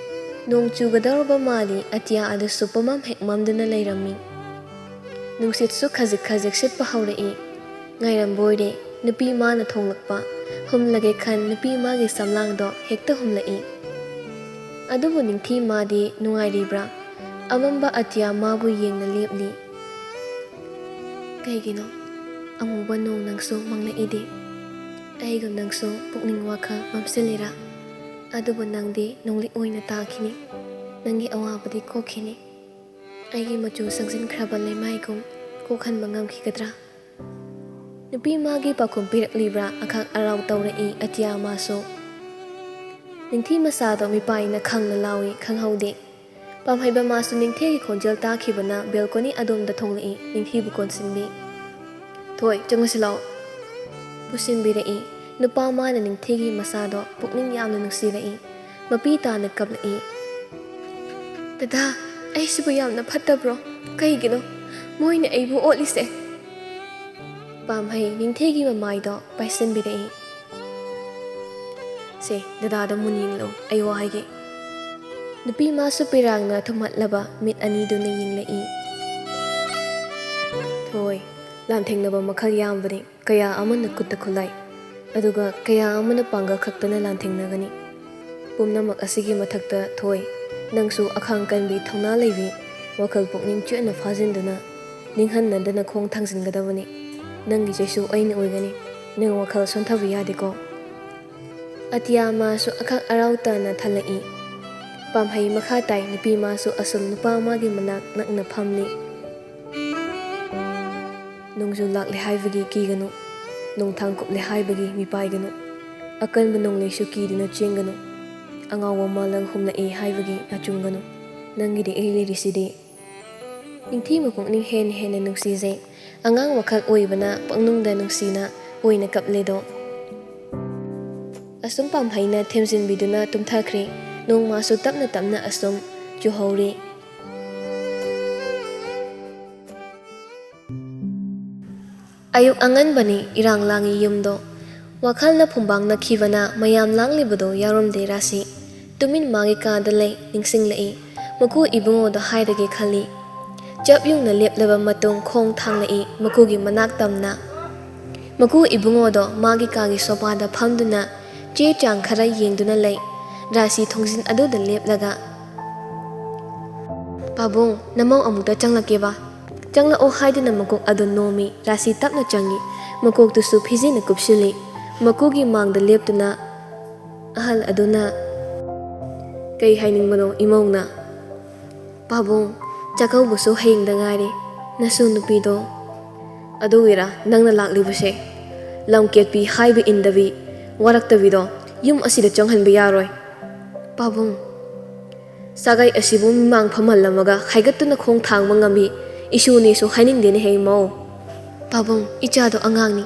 ꯅꯣꯡ ꯆꯨꯒꯗꯧꯔꯕ ꯃꯥꯜꯂꯤ ꯑꯇꯤꯌꯥ ꯑꯗꯨꯁꯨ ꯄꯨꯃꯝ ꯍꯦꯛ ꯃꯝꯗꯨꯅ ꯂꯩꯔꯝꯃꯤ꯫ ꯅꯨꯡꯁꯤꯠꯁꯨ ꯈꯖꯤꯛ ꯈꯖꯤꯛ ꯁꯤꯠꯄ ꯍꯧꯔꯛꯏ꯫ ꯉꯥꯏꯔꯝꯕꯣꯏꯔꯦ ꯅꯨꯄꯤ ꯃꯥꯅ ꯊꯣꯡꯂꯛꯄ, ꯍꯨꯝꯂꯒꯦ ꯈꯟ ꯅꯨꯄꯤ ꯃꯥꯒꯤ ꯁꯝꯂꯥꯡꯗꯣ ꯍꯦꯛꯇ ꯍꯨꯝꯂꯛꯏ꯫ ꯑꯗꯨꯕꯨ ꯅꯤꯡꯊꯤ ꯃꯥꯗꯤ ꯅꯨꯡꯉꯥꯏꯔꯤꯕ꯭ꯔꯥ? ꯑꯃꯝꯕ ꯑꯇꯤꯌꯥ ꯃꯥꯕꯨ ꯌꯦꯡꯅ ꯂꯦꯞꯂꯤ꯫ ꯀꯩꯒꯤꯅꯣ ꯑꯃꯨꯕ ꯅꯣꯡ ꯅꯪꯁꯨ ꯃꯪꯂꯛꯏꯗꯤ? ꯑꯩꯒ ꯅꯪꯁꯨ ꯄꯨꯛꯅꯤꯡ ꯋꯥꯈꯜ ꯃꯝꯁꯤꯜꯂꯤꯔꯥ? ꯑꯗꯨꯕꯨ ꯅꯪꯗꯤ ꯅꯣꯡꯂꯤꯛ ꯑꯣꯏꯅ ꯇꯥꯈꯤꯅꯤ, ꯅꯪꯒꯤ ꯑꯋꯥꯕꯗꯤ ꯀꯣꯛꯈꯤꯅꯤ꯫ ꯑꯩꯒꯤ ꯃꯆꯨ ꯁꯪꯖꯤꯟꯈ꯭ꯔꯕ ꯂꯩꯃꯥꯏꯒꯨꯝ ꯀꯣꯛꯍꯟꯕ ꯉꯝꯈꯤꯒꯗ꯭ꯔꯥ? ꯅꯨꯄꯤ ꯃꯥꯒꯤ ꯄꯥꯎꯈꯨꯝ ꯄꯤꯔꯛꯂꯤꯕ꯭ꯔꯥ ꯑꯈꯥꯛ ꯑꯔꯥꯎ ꯇꯧꯔꯛꯏ ꯑꯇꯤꯌꯥ ꯃꯥꯁꯨ꯫ ꯅꯤꯡꯊꯤ ꯃꯁꯥꯗꯣ ꯃꯤꯄꯥꯏꯅ ꯈꯪꯅ ꯂꯥꯎꯏ ꯈꯪꯍꯧꯗꯦ꯫ ꯄꯥꯝꯍꯩꯕ ꯃꯥꯁꯨ ꯅꯤꯡꯊꯤꯒꯤ ꯈꯣꯟꯖꯦꯜ ꯇꯥꯈꯤꯕꯅ ꯕꯦꯜꯀꯣꯅꯤ ꯑꯗꯣꯝꯗ ꯊꯣꯛꯂꯛꯏ ꯅꯤꯡꯊꯤꯕꯨ ꯀꯣꯟꯁꯤꯟꯕꯤ꯫ ꯊꯣꯏ ꯆꯪꯉꯁꯤ ꯂꯥꯛꯑꯣ꯫ ꯄꯨꯁꯤꯟꯕꯤꯔꯛꯏ꯫ ꯅꯨꯄꯥ ꯃꯥꯅ ꯅꯤꯡꯊꯤꯒꯤ ꯃꯁꯥꯗꯣ ꯄꯨꯛꯅꯤꯡ ꯌꯥꯝꯅ ꯅꯨꯡꯁꯤꯔꯛꯏ꯫ ꯃꯄꯤ ꯇꯥꯅ ꯀꯞꯂꯛꯏ꯫ ꯗꯗꯥ, ꯑꯩꯁꯤꯕꯨ ꯌꯥꯝꯅ ꯐꯠꯇꯕ꯭ꯔꯣ? ꯀꯩꯒꯤꯅꯣ ꯃꯣꯏꯅ ꯑꯩꯕꯨ ꯑꯣꯠꯂꯤꯁꯦ? ꯄꯥꯝꯍꯩ ꯅꯤꯡꯊꯤꯒꯤ ꯃꯃꯥꯏꯗꯣ ꯄꯥꯏꯁꯤꯟꯕꯤꯔꯛꯏ꯫ ꯁꯦ ꯗꯗꯥꯗ ꯃꯨꯟꯅ ꯌꯦꯡꯂꯛꯎ, ꯑꯩ ꯋꯥ ꯍꯥꯏꯒꯦ꯫ ꯅꯨꯄꯤ ꯃꯥꯁꯨ ꯄꯤꯔꯥꯡꯅ ꯊꯨꯝꯍꯠꯂꯕ ꯃꯤꯠ ꯑꯅꯤꯗꯨꯅ ꯌꯦꯡꯂꯛꯏ꯫ ꯊꯣꯏ, ꯂꯥꯟꯊꯦꯡꯅꯕ ꯃꯈꯜ ꯌꯥꯝꯕꯅꯤ, ꯀꯌꯥ ꯑꯃꯅ ꯈꯨꯠꯇ ꯈꯨꯠꯂꯥꯏ, ꯑꯗꯨꯒ ꯀꯌꯥ ꯑꯃꯅ ꯄꯥꯡꯒꯜ ꯈꯛꯇꯅ ꯂꯥꯟꯊꯦꯡꯅꯒꯅꯤ꯫ ꯄꯨꯝꯅꯃꯛ ꯑꯁꯤꯒꯤ ꯃꯊꯛꯇ ꯊꯣꯏ, ꯅꯪꯁꯨ ꯑꯈꯥꯡ ꯀꯟꯕꯤ ꯊꯧꯅꯥ ꯂꯩꯕꯤ, ꯋꯥꯈꯜ ꯄꯨꯛꯅꯤꯡ ꯆꯦꯠꯅ ꯐꯥꯖꯤꯟꯗꯨꯅ ꯅꯤꯡꯍꯟꯅꯗꯅ ꯈꯣꯡ ꯊꯥꯡꯖꯤꯟꯒꯗꯕꯅꯤ꯫ ꯅꯪꯒꯤ ꯆꯩꯁꯨ ꯑꯩꯅ ꯑꯣꯏꯒꯅꯤ, ꯅꯪ ꯋꯥꯈꯜ ꯁꯣꯟꯊꯕ ꯌꯥꯗꯦꯀꯣ꯫ ꯑꯇꯤꯌꯥ ꯃꯥꯁꯨ ꯑꯈꯥꯛ ꯑꯔꯥꯎ ꯇꯥꯅ ꯊꯜꯂꯛꯏ꯫ ꯄꯥꯝꯍꯩ ꯃꯈꯥ ꯇꯥꯏ ꯅꯨꯄꯤ ꯃꯥꯁꯨ ꯑꯁꯨꯝ ꯅꯨꯄꯥ ꯃꯥꯒꯤ ꯃꯅꯥꯛ ꯅꯛꯅ ꯐꯝꯂꯤ꯫ ꯅꯣꯡꯖꯨ ꯂꯥꯛꯂꯦ ꯍꯥꯏꯕꯒꯤ ꯀꯤꯒꯅꯨ, ꯅꯣꯡꯊꯥꯡ ꯀꯨꯞꯂꯦ ꯍꯥꯏꯕꯒꯤ ꯃꯤꯄꯥꯏꯒꯅꯨ, ꯑꯀꯟꯕ ꯅꯣꯡꯂꯩꯁꯨ ꯀꯤꯗꯨꯅ ꯆꯦꯟꯒꯅꯨ, ꯑꯉꯥꯎꯕ ꯃꯥꯂꯪ ꯍꯨꯝꯂꯛꯏ ꯍꯥꯏꯕꯒꯤ ꯅꯥꯆꯨꯡꯒꯅꯨ, ꯅꯪꯒꯤꯗꯤ ꯑꯩ ꯂꯩꯔꯤꯁꯤꯗꯤ꯫ ꯅꯤꯡꯊꯤꯕ ꯄꯨꯛꯅꯤꯡ ꯍꯦꯟꯅ ꯍꯦꯟꯅ ꯅꯨꯡꯁꯤꯖꯩ꯫ ꯑꯉꯥꯡ ꯋꯥꯈꯜ ꯑꯣꯏꯕꯅ ꯄꯪꯅꯨꯡꯗ ꯅꯨꯡꯁꯤꯅ ꯑꯣꯏꯅ ꯀꯞꯂꯦꯗꯣ꯫ ꯑꯁꯨꯝ ꯄꯥꯝꯍꯩꯅ ꯊꯦꯝꯖꯤꯟꯕꯤꯗꯨꯅ ꯇꯨꯝꯊꯈ꯭ꯔꯦ꯫ ꯅꯣꯡꯃꯁꯨ ꯇꯞꯅ ꯇꯞꯅ ꯑꯁꯨꯝ ꯆꯨꯍꯧꯔꯤ꯫ ꯑꯌꯨꯛ ꯑꯉꯟꯕꯅꯤ, ꯏꯔꯥꯡ ꯂꯥꯡꯏ ꯌꯨꯝꯗꯣ꯫ ꯋꯥꯈꯜꯅ ꯐꯨꯝꯕꯥꯡꯅꯈꯤꯕꯅ ꯃꯌꯥꯝ ꯂꯥꯡꯂꯤꯕꯗꯣ ꯌꯥꯎꯔꯝꯗꯦ ꯔꯥꯁꯤ꯫ ꯇꯨꯃꯤꯟ ꯃꯥꯒꯤ ꯀꯥꯗ ꯂꯩ, ꯅꯤꯡꯁꯤꯡꯂꯛꯏ꯫ ꯃꯀꯨ ꯏꯕꯨꯡꯉꯣꯗ ꯍꯥꯏꯔꯒꯦ ꯈꯜꯂꯤ꯫ ꯆꯞ ꯌꯨꯡꯅ ꯂꯦꯞꯂꯕ ꯃꯇꯨꯡ ꯈꯣꯡ ꯊꯥꯡꯂꯛꯏ ꯃꯀꯨꯒꯤ ꯃꯅꯥꯛ ꯇꯝꯅ꯫ ꯃꯀꯨ ꯏꯕꯨꯡꯉꯣꯗꯣ ꯃꯥꯒꯤ ꯀꯥꯒꯤ ꯁꯣꯐꯥꯗ ꯐꯝꯗꯨꯅ ꯆꯦ ꯆꯥꯡ ꯈꯔ ꯌꯦꯡꯗꯨꯅ ꯂꯩ꯫ ꯔꯥꯁꯤ ꯊꯣꯡꯖꯤꯟ ꯑꯗꯨꯗ ꯂꯦꯞꯂꯒ, ꯄꯥꯕꯨꯡ, ꯅꯃꯧ ꯑꯃꯨꯛꯇ ꯆꯪꯂꯛꯀꯦꯕ꯫ ꯆꯪꯂꯛꯑꯣ ꯍꯥꯏꯗꯨꯅ ꯃꯀꯣꯛ ꯑꯗꯨ ꯅꯣꯝꯃꯤ꯫ ꯔꯥꯁꯤ ꯇꯞꯅ ꯆꯪꯏ꯫ ꯃꯀꯣꯛꯇꯨꯁꯨ ꯐꯤꯖꯤꯅ ꯀꯨꯞꯁꯤꯜꯂꯤ꯫ ꯃꯀꯨꯒꯤ ꯃꯥꯡꯗ ꯂꯦꯞꯇꯨꯅ ꯑꯍꯜ ꯑꯗꯨꯅ, ꯀꯩ ꯍꯥꯏꯅꯤꯡꯕꯅꯣ ꯏꯃꯧꯅ? ꯄꯥꯕꯨꯡ, ꯆꯥꯛꯀꯧꯕꯁꯨ ꯍꯌꯦꯡꯗ ꯉꯥꯏꯔꯦ, ꯅꯁꯨ ꯅꯨꯄꯤꯗꯣ꯫ ꯑꯗꯨꯒꯤꯔꯥ ꯅꯪꯅ ꯂꯥꯛꯂꯤꯕꯁꯦ? ꯂꯝꯀꯦꯠꯄꯤ ꯍꯥꯏꯕ ꯏꯟꯗꯕꯤ, ꯋꯥꯔꯛꯇꯕꯤꯗꯣ ꯌꯨꯝ ꯑꯁꯤꯗ ꯆꯪꯍꯟꯕ ꯌꯥꯔꯣꯏ꯫ ꯄꯥꯕꯨꯡ, ꯁꯥꯒꯩ ꯑꯁꯤꯕꯨ ꯃꯤꯃꯥꯡ ꯐꯝꯍꯜꯂꯝꯃꯒ ꯍꯥꯏꯒꯠꯇꯨꯅ ꯈꯣꯡ ꯊꯥꯡꯕ ꯉꯝꯃꯤ ꯏꯁꯨꯅꯦꯁꯨ ꯍꯥꯏꯅꯤꯡꯗꯦꯅꯦꯍꯦ ꯏꯃꯧ꯫ ꯄꯥꯕꯨꯡ, ꯏꯆꯥꯗꯣ ꯑꯉꯥꯡꯅꯤ,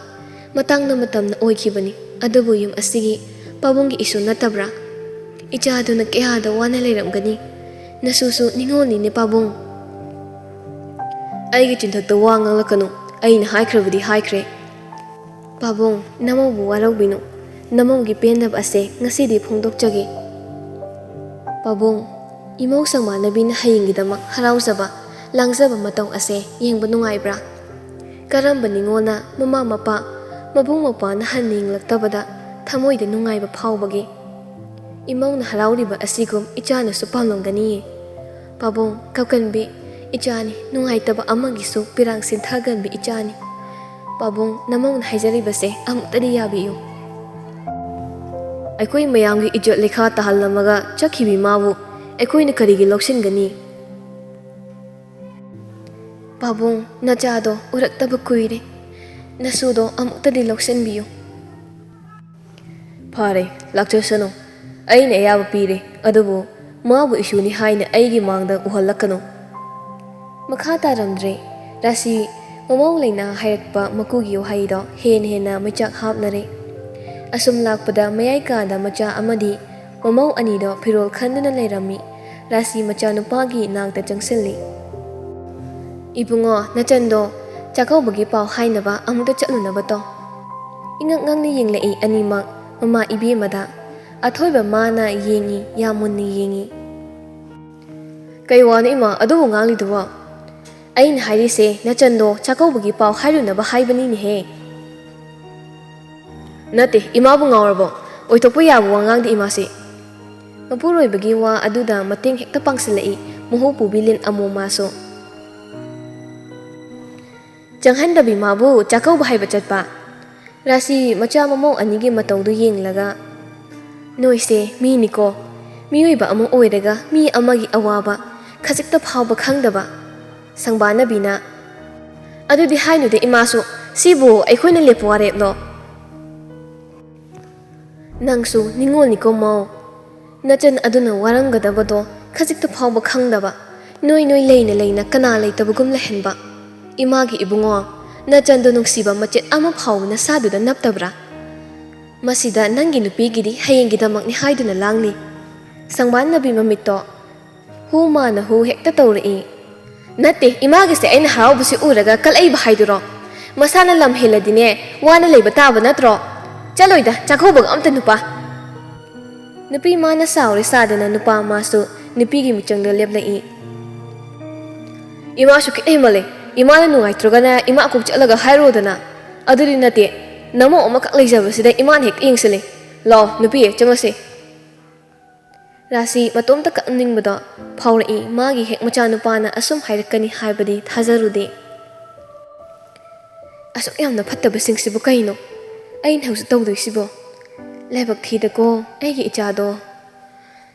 ꯃꯇꯥꯡꯅ ꯃꯇꯝꯅ ꯑꯣꯏꯈꯤꯕꯅꯤ, ꯑꯗꯨꯕꯨ ꯌꯨꯝ ꯑꯁꯤꯒꯤ ꯄꯥꯕꯨꯡꯒꯤ ꯏꯁꯨ ꯅꯠꯇꯕ꯭ꯔꯥ? ꯏꯆꯥꯗꯨꯅ ꯀꯌꯥꯗ ꯋꯥꯅ ꯂꯩꯔꯝꯒꯅꯤ, ꯅꯁꯨꯁꯨ ꯅꯤꯡꯉꯣꯜꯅꯤꯅꯦ ꯄꯥꯕꯨꯡ꯫ ꯑꯩꯒꯤ ꯆꯤꯟꯊꯛꯇ ꯋꯥ ꯉꯥꯡꯂꯛꯀꯅꯨ, ꯑꯩꯅ ꯍꯥꯏꯈ꯭ꯔꯕꯗꯤ ꯍꯥꯏꯈ꯭ꯔꯦ꯫ ꯄꯥꯕꯨꯡ, ꯅꯃꯧꯕꯨ ꯋꯥꯔꯧꯕꯤꯅꯨ, ꯅꯃꯧꯒꯤ ꯄꯦꯟꯗꯕ ꯑꯁꯦ ꯉꯁꯤꯗꯤ ꯐꯣꯡꯗꯣꯛꯆꯒꯦ꯫ ꯄꯥꯕꯨꯡ, ꯏꯃꯧ ꯁꯪꯃꯥꯟꯅꯕꯤꯅ ꯍꯌꯦꯡꯒꯤꯗꯃꯛ ꯍꯔꯥꯎꯖꯕ, ꯂꯥꯡꯖꯕ ꯃꯇꯧ ꯑꯁꯦ ꯌꯦꯡꯕ ꯅꯨꯡꯉꯥꯏꯕ꯭ꯔꯥ? ꯀꯔꯝꯕ ꯅꯤꯡꯉꯣꯜꯅ ꯃꯃꯥ ꯃꯄꯥ, ꯃꯕꯨꯡ ꯃꯧꯄ꯭ꯋꯥꯅ ꯍꯟꯅ ꯌꯦꯡꯂꯛꯇꯕꯗ ꯊꯃꯣꯏꯗ ꯅꯨꯡꯉꯥꯏꯕ ꯐꯥꯎꯕꯒꯦ? ꯏꯃꯧꯅ ꯍꯔꯥꯎꯔꯤꯕ ꯑꯁꯤꯒꯨꯝ ꯏꯆꯥꯅꯁꯨ ꯄꯥꯝꯂꯝꯒꯅꯤꯌꯦ꯫ ꯄꯥꯕꯨꯡ ꯀꯞꯀꯟꯕꯤ ꯏꯆꯥꯅꯤ ꯅꯨꯡꯉꯥꯏꯇꯕ ꯑꯃꯒꯤꯁꯨ ꯄꯤꯔꯥꯡ ꯁꯤꯟꯊꯒꯟꯕꯤ ꯏꯆꯥꯅꯤ ꯄꯥꯕꯨꯡ ꯅꯃꯧꯅ ꯍꯥꯏꯖꯔꯤꯕꯁꯦ ꯑꯃꯨꯛꯇꯗꯤ ꯌꯥꯕꯤꯌꯨ ꯑꯩꯈꯣꯏ ꯃꯌꯥꯝꯒꯤ ꯏꯖꯠ ꯂꯩꯈꯥ ꯇꯥꯍꯜꯂꯝꯃꯒ ꯆꯠꯈꯤꯕꯤ ꯃꯥꯕꯨ ꯑꯩꯈꯣꯏꯅ ꯀꯔꯤꯒꯤ ꯂꯧꯁꯤꯟꯒꯅꯤ ꯄꯥꯕꯨꯡ ꯅꯆꯥꯗꯣ ꯎꯔꯛꯇꯕ ꯀꯨꯏꯔꯦ ꯅꯁꯨꯗꯣ ꯑꯃꯨꯛꯇꯗꯤ ꯂꯧꯁꯤꯟꯕꯤꯌꯨ ꯐꯔꯦ ꯂꯥꯛꯆꯁꯅꯨ ꯑꯩꯅ ꯑꯌꯥꯕ ꯄꯤꯔꯦ ꯑꯗꯨꯕꯨ ꯃꯥꯕꯨ ꯏꯁꯨꯅꯤ ꯍꯥꯏꯅ ꯑꯩꯒꯤ ꯃꯥꯡꯗ ꯎꯍꯜꯂꯛꯀꯅꯨ ꯃꯈꯥ ꯇꯥꯔꯝꯗ꯭ꯔꯦ ꯔꯥꯁꯤ ꯃꯃꯧ ꯂꯩꯅꯥ ꯍꯥꯏꯔꯛꯄ ꯃꯀꯨꯒꯤ ꯋꯥꯍꯩꯗꯣ ꯍꯦꯟꯅ ꯃꯩꯆꯥꯛ ꯍꯥꯞꯅꯔꯦ ꯑꯁꯨꯝ ꯂꯥꯛꯄꯗ ꯃꯌꯥꯏ ꯀꯥꯗ ꯃꯆꯥ ꯑꯃꯗꯤ ꯃꯃꯧ ꯑꯅꯤꯗꯣ ꯐꯤꯔꯣꯜ ꯈꯟꯗꯨꯅ ꯂꯩꯔꯝꯃꯤ ꯔꯥꯁꯤ ꯃꯆꯥꯅꯨꯄꯥꯒꯤ ꯅꯥꯛꯇ ꯆꯪꯁꯤꯜꯂꯤ ꯏꯕꯨꯡꯉꯣ ꯅꯆꯟꯗꯣ ꯆꯥꯛꯀꯧꯕꯒꯤ ꯄꯥꯎ ꯍꯥꯏꯅꯕ ꯑꯃꯨꯛꯇ ꯆꯠꯂꯨꯅꯕ ꯇꯧ ꯏꯉꯛ ꯉꯛꯅ ꯌꯦꯡꯂꯛꯏ ꯑꯅꯤꯃꯛ ꯃꯃꯥ ꯏꯕꯦꯝꯃꯗ ꯑꯊꯣꯏꯕ ꯃꯥꯅ ꯌꯦꯡꯉꯤ ꯌꯥꯝ ꯃꯨꯟꯅ ꯌꯦꯡꯉꯤ ꯀꯩ ꯋꯥꯅꯣ ꯏꯃꯥ ꯑꯗꯨꯕꯨ ꯉꯥꯡꯂꯤꯗꯨꯕꯣ ꯑꯩꯅ ꯍꯥꯏꯔꯤꯁꯦ ꯅꯆꯟꯗꯣ ꯆꯥꯛꯀꯧꯕꯒꯤ ꯄꯥꯎ ꯍꯥꯏꯔꯨꯅꯕ ꯍꯥꯏꯕꯅꯤꯅꯦꯍꯦ ꯅꯠꯇꯦ ꯏꯃꯥꯕꯨ ꯉꯥꯎꯔꯕꯣ ꯑꯣꯏꯊꯣꯛꯄ ꯌꯥꯕ ꯋꯥ ꯉꯥꯡꯗꯦ ꯏꯃꯥꯁꯤ ꯃꯄꯨꯔꯣꯏꯕꯒꯤ ꯋꯥ ꯑꯗꯨꯗ ꯃꯇꯦꯡ ꯍꯦꯛꯇ ꯄꯥꯡꯁꯤꯜꯂꯛꯏ ꯃꯍꯨ ꯄꯨꯕꯤ ꯂꯤꯟ ꯑꯃꯣꯃꯥꯁꯨ ꯆꯪꯍꯟꯗꯕꯤ ꯃꯥꯕꯨ ꯆꯥꯛꯀꯧꯕ ꯍꯥꯏꯕ ꯆꯠꯄ ꯔꯥꯁꯤ ꯃꯆꯥ ꯃꯃꯧ ꯑꯅꯤꯒꯤ ꯃꯇꯧꯗꯨ ꯌꯦꯡꯂꯒ ꯅꯣꯏꯁꯦ ꯃꯤꯅꯤꯀꯣ ꯃꯤꯑꯣꯏꯕ ꯑꯃ ꯑꯣꯏꯔꯒ ꯃꯤ ꯑꯃꯒꯤ ꯑꯋꯥꯕ ꯈꯖꯤꯛꯇ ꯐꯥꯎꯕ ꯈꯪꯗꯕ ꯁꯪꯕꯥꯅꯕꯤꯅ ꯑꯗꯨꯗꯤ ꯍꯥꯏꯅꯨꯗꯦ ꯏꯃꯥꯁꯨ ꯁꯤꯕꯨ ꯑꯩꯈꯣꯏꯅ ꯂꯦꯞꯄ ꯋꯥꯔꯦꯞꯂꯣ ꯅꯪꯁꯨ ꯅꯤꯡꯉꯣꯜꯅꯤꯀꯣ ꯃꯧ ꯅꯆꯟ ꯑꯗꯨꯅ ꯋꯥꯔꯝꯒꯗꯕꯗꯣ ꯈꯖꯤꯛꯇ ꯐꯥꯎꯕ ꯈꯪꯗꯕ ꯅꯣꯏ ꯂꯩꯅ ꯀꯅꯥ ꯂꯩꯇꯕꯒꯨꯝ ꯂꯩꯍꯟꯕ ꯏꯃꯥꯒꯤ ꯏꯕꯨꯡꯉꯣ ꯅꯆꯟꯗꯣ ꯅꯨꯡꯁꯤꯕ ꯃꯆꯦꯠ ꯑꯃ ꯐꯥꯎꯕ ꯅꯁꯥꯗꯨꯗ ꯅꯞꯇꯕ꯭ꯔꯥ ꯃꯁꯤꯗ ꯅꯪꯒꯤ ꯅꯨꯄꯤꯒꯤꯗꯤ ꯍꯌꯦꯡꯒꯤꯗꯃꯛꯅꯤ ꯍꯥꯏꯗꯨꯅ ꯂꯥꯡꯂꯤ ꯁꯪꯕꯥꯟꯅꯕꯤ ꯃꯃꯤꯠꯇꯣ ꯍꯨ ꯃꯥꯅ ꯍꯨ ꯍꯦꯛꯇ ꯇꯧꯔꯛꯏ ꯅꯠꯇꯦ ꯏꯃꯥꯒꯤꯁꯦ ꯑꯩꯅ ꯍꯔꯥꯎꯕꯁꯤ ꯎꯔꯒ ꯀꯜꯂꯛꯏꯕ ꯍꯥꯏꯗꯨꯔꯣ ꯃꯁꯥꯅ ꯂꯝ ꯍꯦꯜꯂꯗꯤꯅꯦ ꯋꯥꯅ ꯂꯩꯕ ꯇꯥꯕ ꯅꯠꯇ꯭ꯔꯣ ꯆꯠꯂꯣꯏꯗ ꯆꯥꯛꯀꯧꯕꯒ ꯑꯝꯇ ꯅꯨꯄꯤ ꯃꯥꯅ ꯁꯥꯎꯔꯦ ꯁꯥꯗꯅ ꯅꯨꯄꯥ ꯃꯥꯁꯨ ꯅꯨꯄꯤꯒꯤ ꯃꯤꯆꯪꯗ ꯂꯦꯞꯂꯛꯏ ꯏꯃꯥꯁꯨ ꯈꯤꯇ ꯍꯦꯟꯃꯜꯂꯦ ꯏꯃꯥꯅ ꯅꯨꯡꯉꯥꯏꯇ꯭ꯔꯒꯅ ꯏꯃꯥ ꯀꯣꯛ ꯆꯠꯂꯒ ꯍꯥꯏꯔꯣꯗꯅ ꯑꯗꯨꯗꯤ ꯅꯠꯇꯦ ꯅꯃꯧ ꯑꯃꯈꯛ ꯂꯩꯖꯕꯁꯤꯗ ꯏꯃꯥꯅ ꯍꯦꯛꯇ ꯌꯦꯡꯁꯤꯜꯂꯦ ꯂꯥꯎ ꯅꯨꯄꯤ ꯆꯪꯉꯁꯦ ꯔꯥꯁꯤ ꯃꯇꯣꯝꯇ ꯀꯞꯅꯤꯡꯕꯗꯣ ꯐꯥꯎꯔꯛꯏ ꯃꯥꯒꯤ ꯍꯦꯛ ꯃꯆꯥꯅꯨꯄꯥꯅ ꯑꯁꯨꯝ ꯍꯥꯏꯔꯛꯀꯅꯤ ꯍꯥꯏꯕꯗꯤ ꯊꯥꯖꯔꯨꯗꯦ ꯑꯁꯨꯛ ꯌꯥꯝꯅ ꯐꯠꯇꯕꯁꯤꯡꯁꯤꯕꯨ ꯀꯩꯅꯣ ꯑꯩꯅ ꯍꯧꯖꯤꯛ ꯇꯧꯗꯣꯏꯁꯤꯕꯣ ꯂꯥꯏꯕꯛ ꯊꯤꯗꯀꯣ ꯑꯩꯒꯤ ꯏꯆꯥꯗꯣ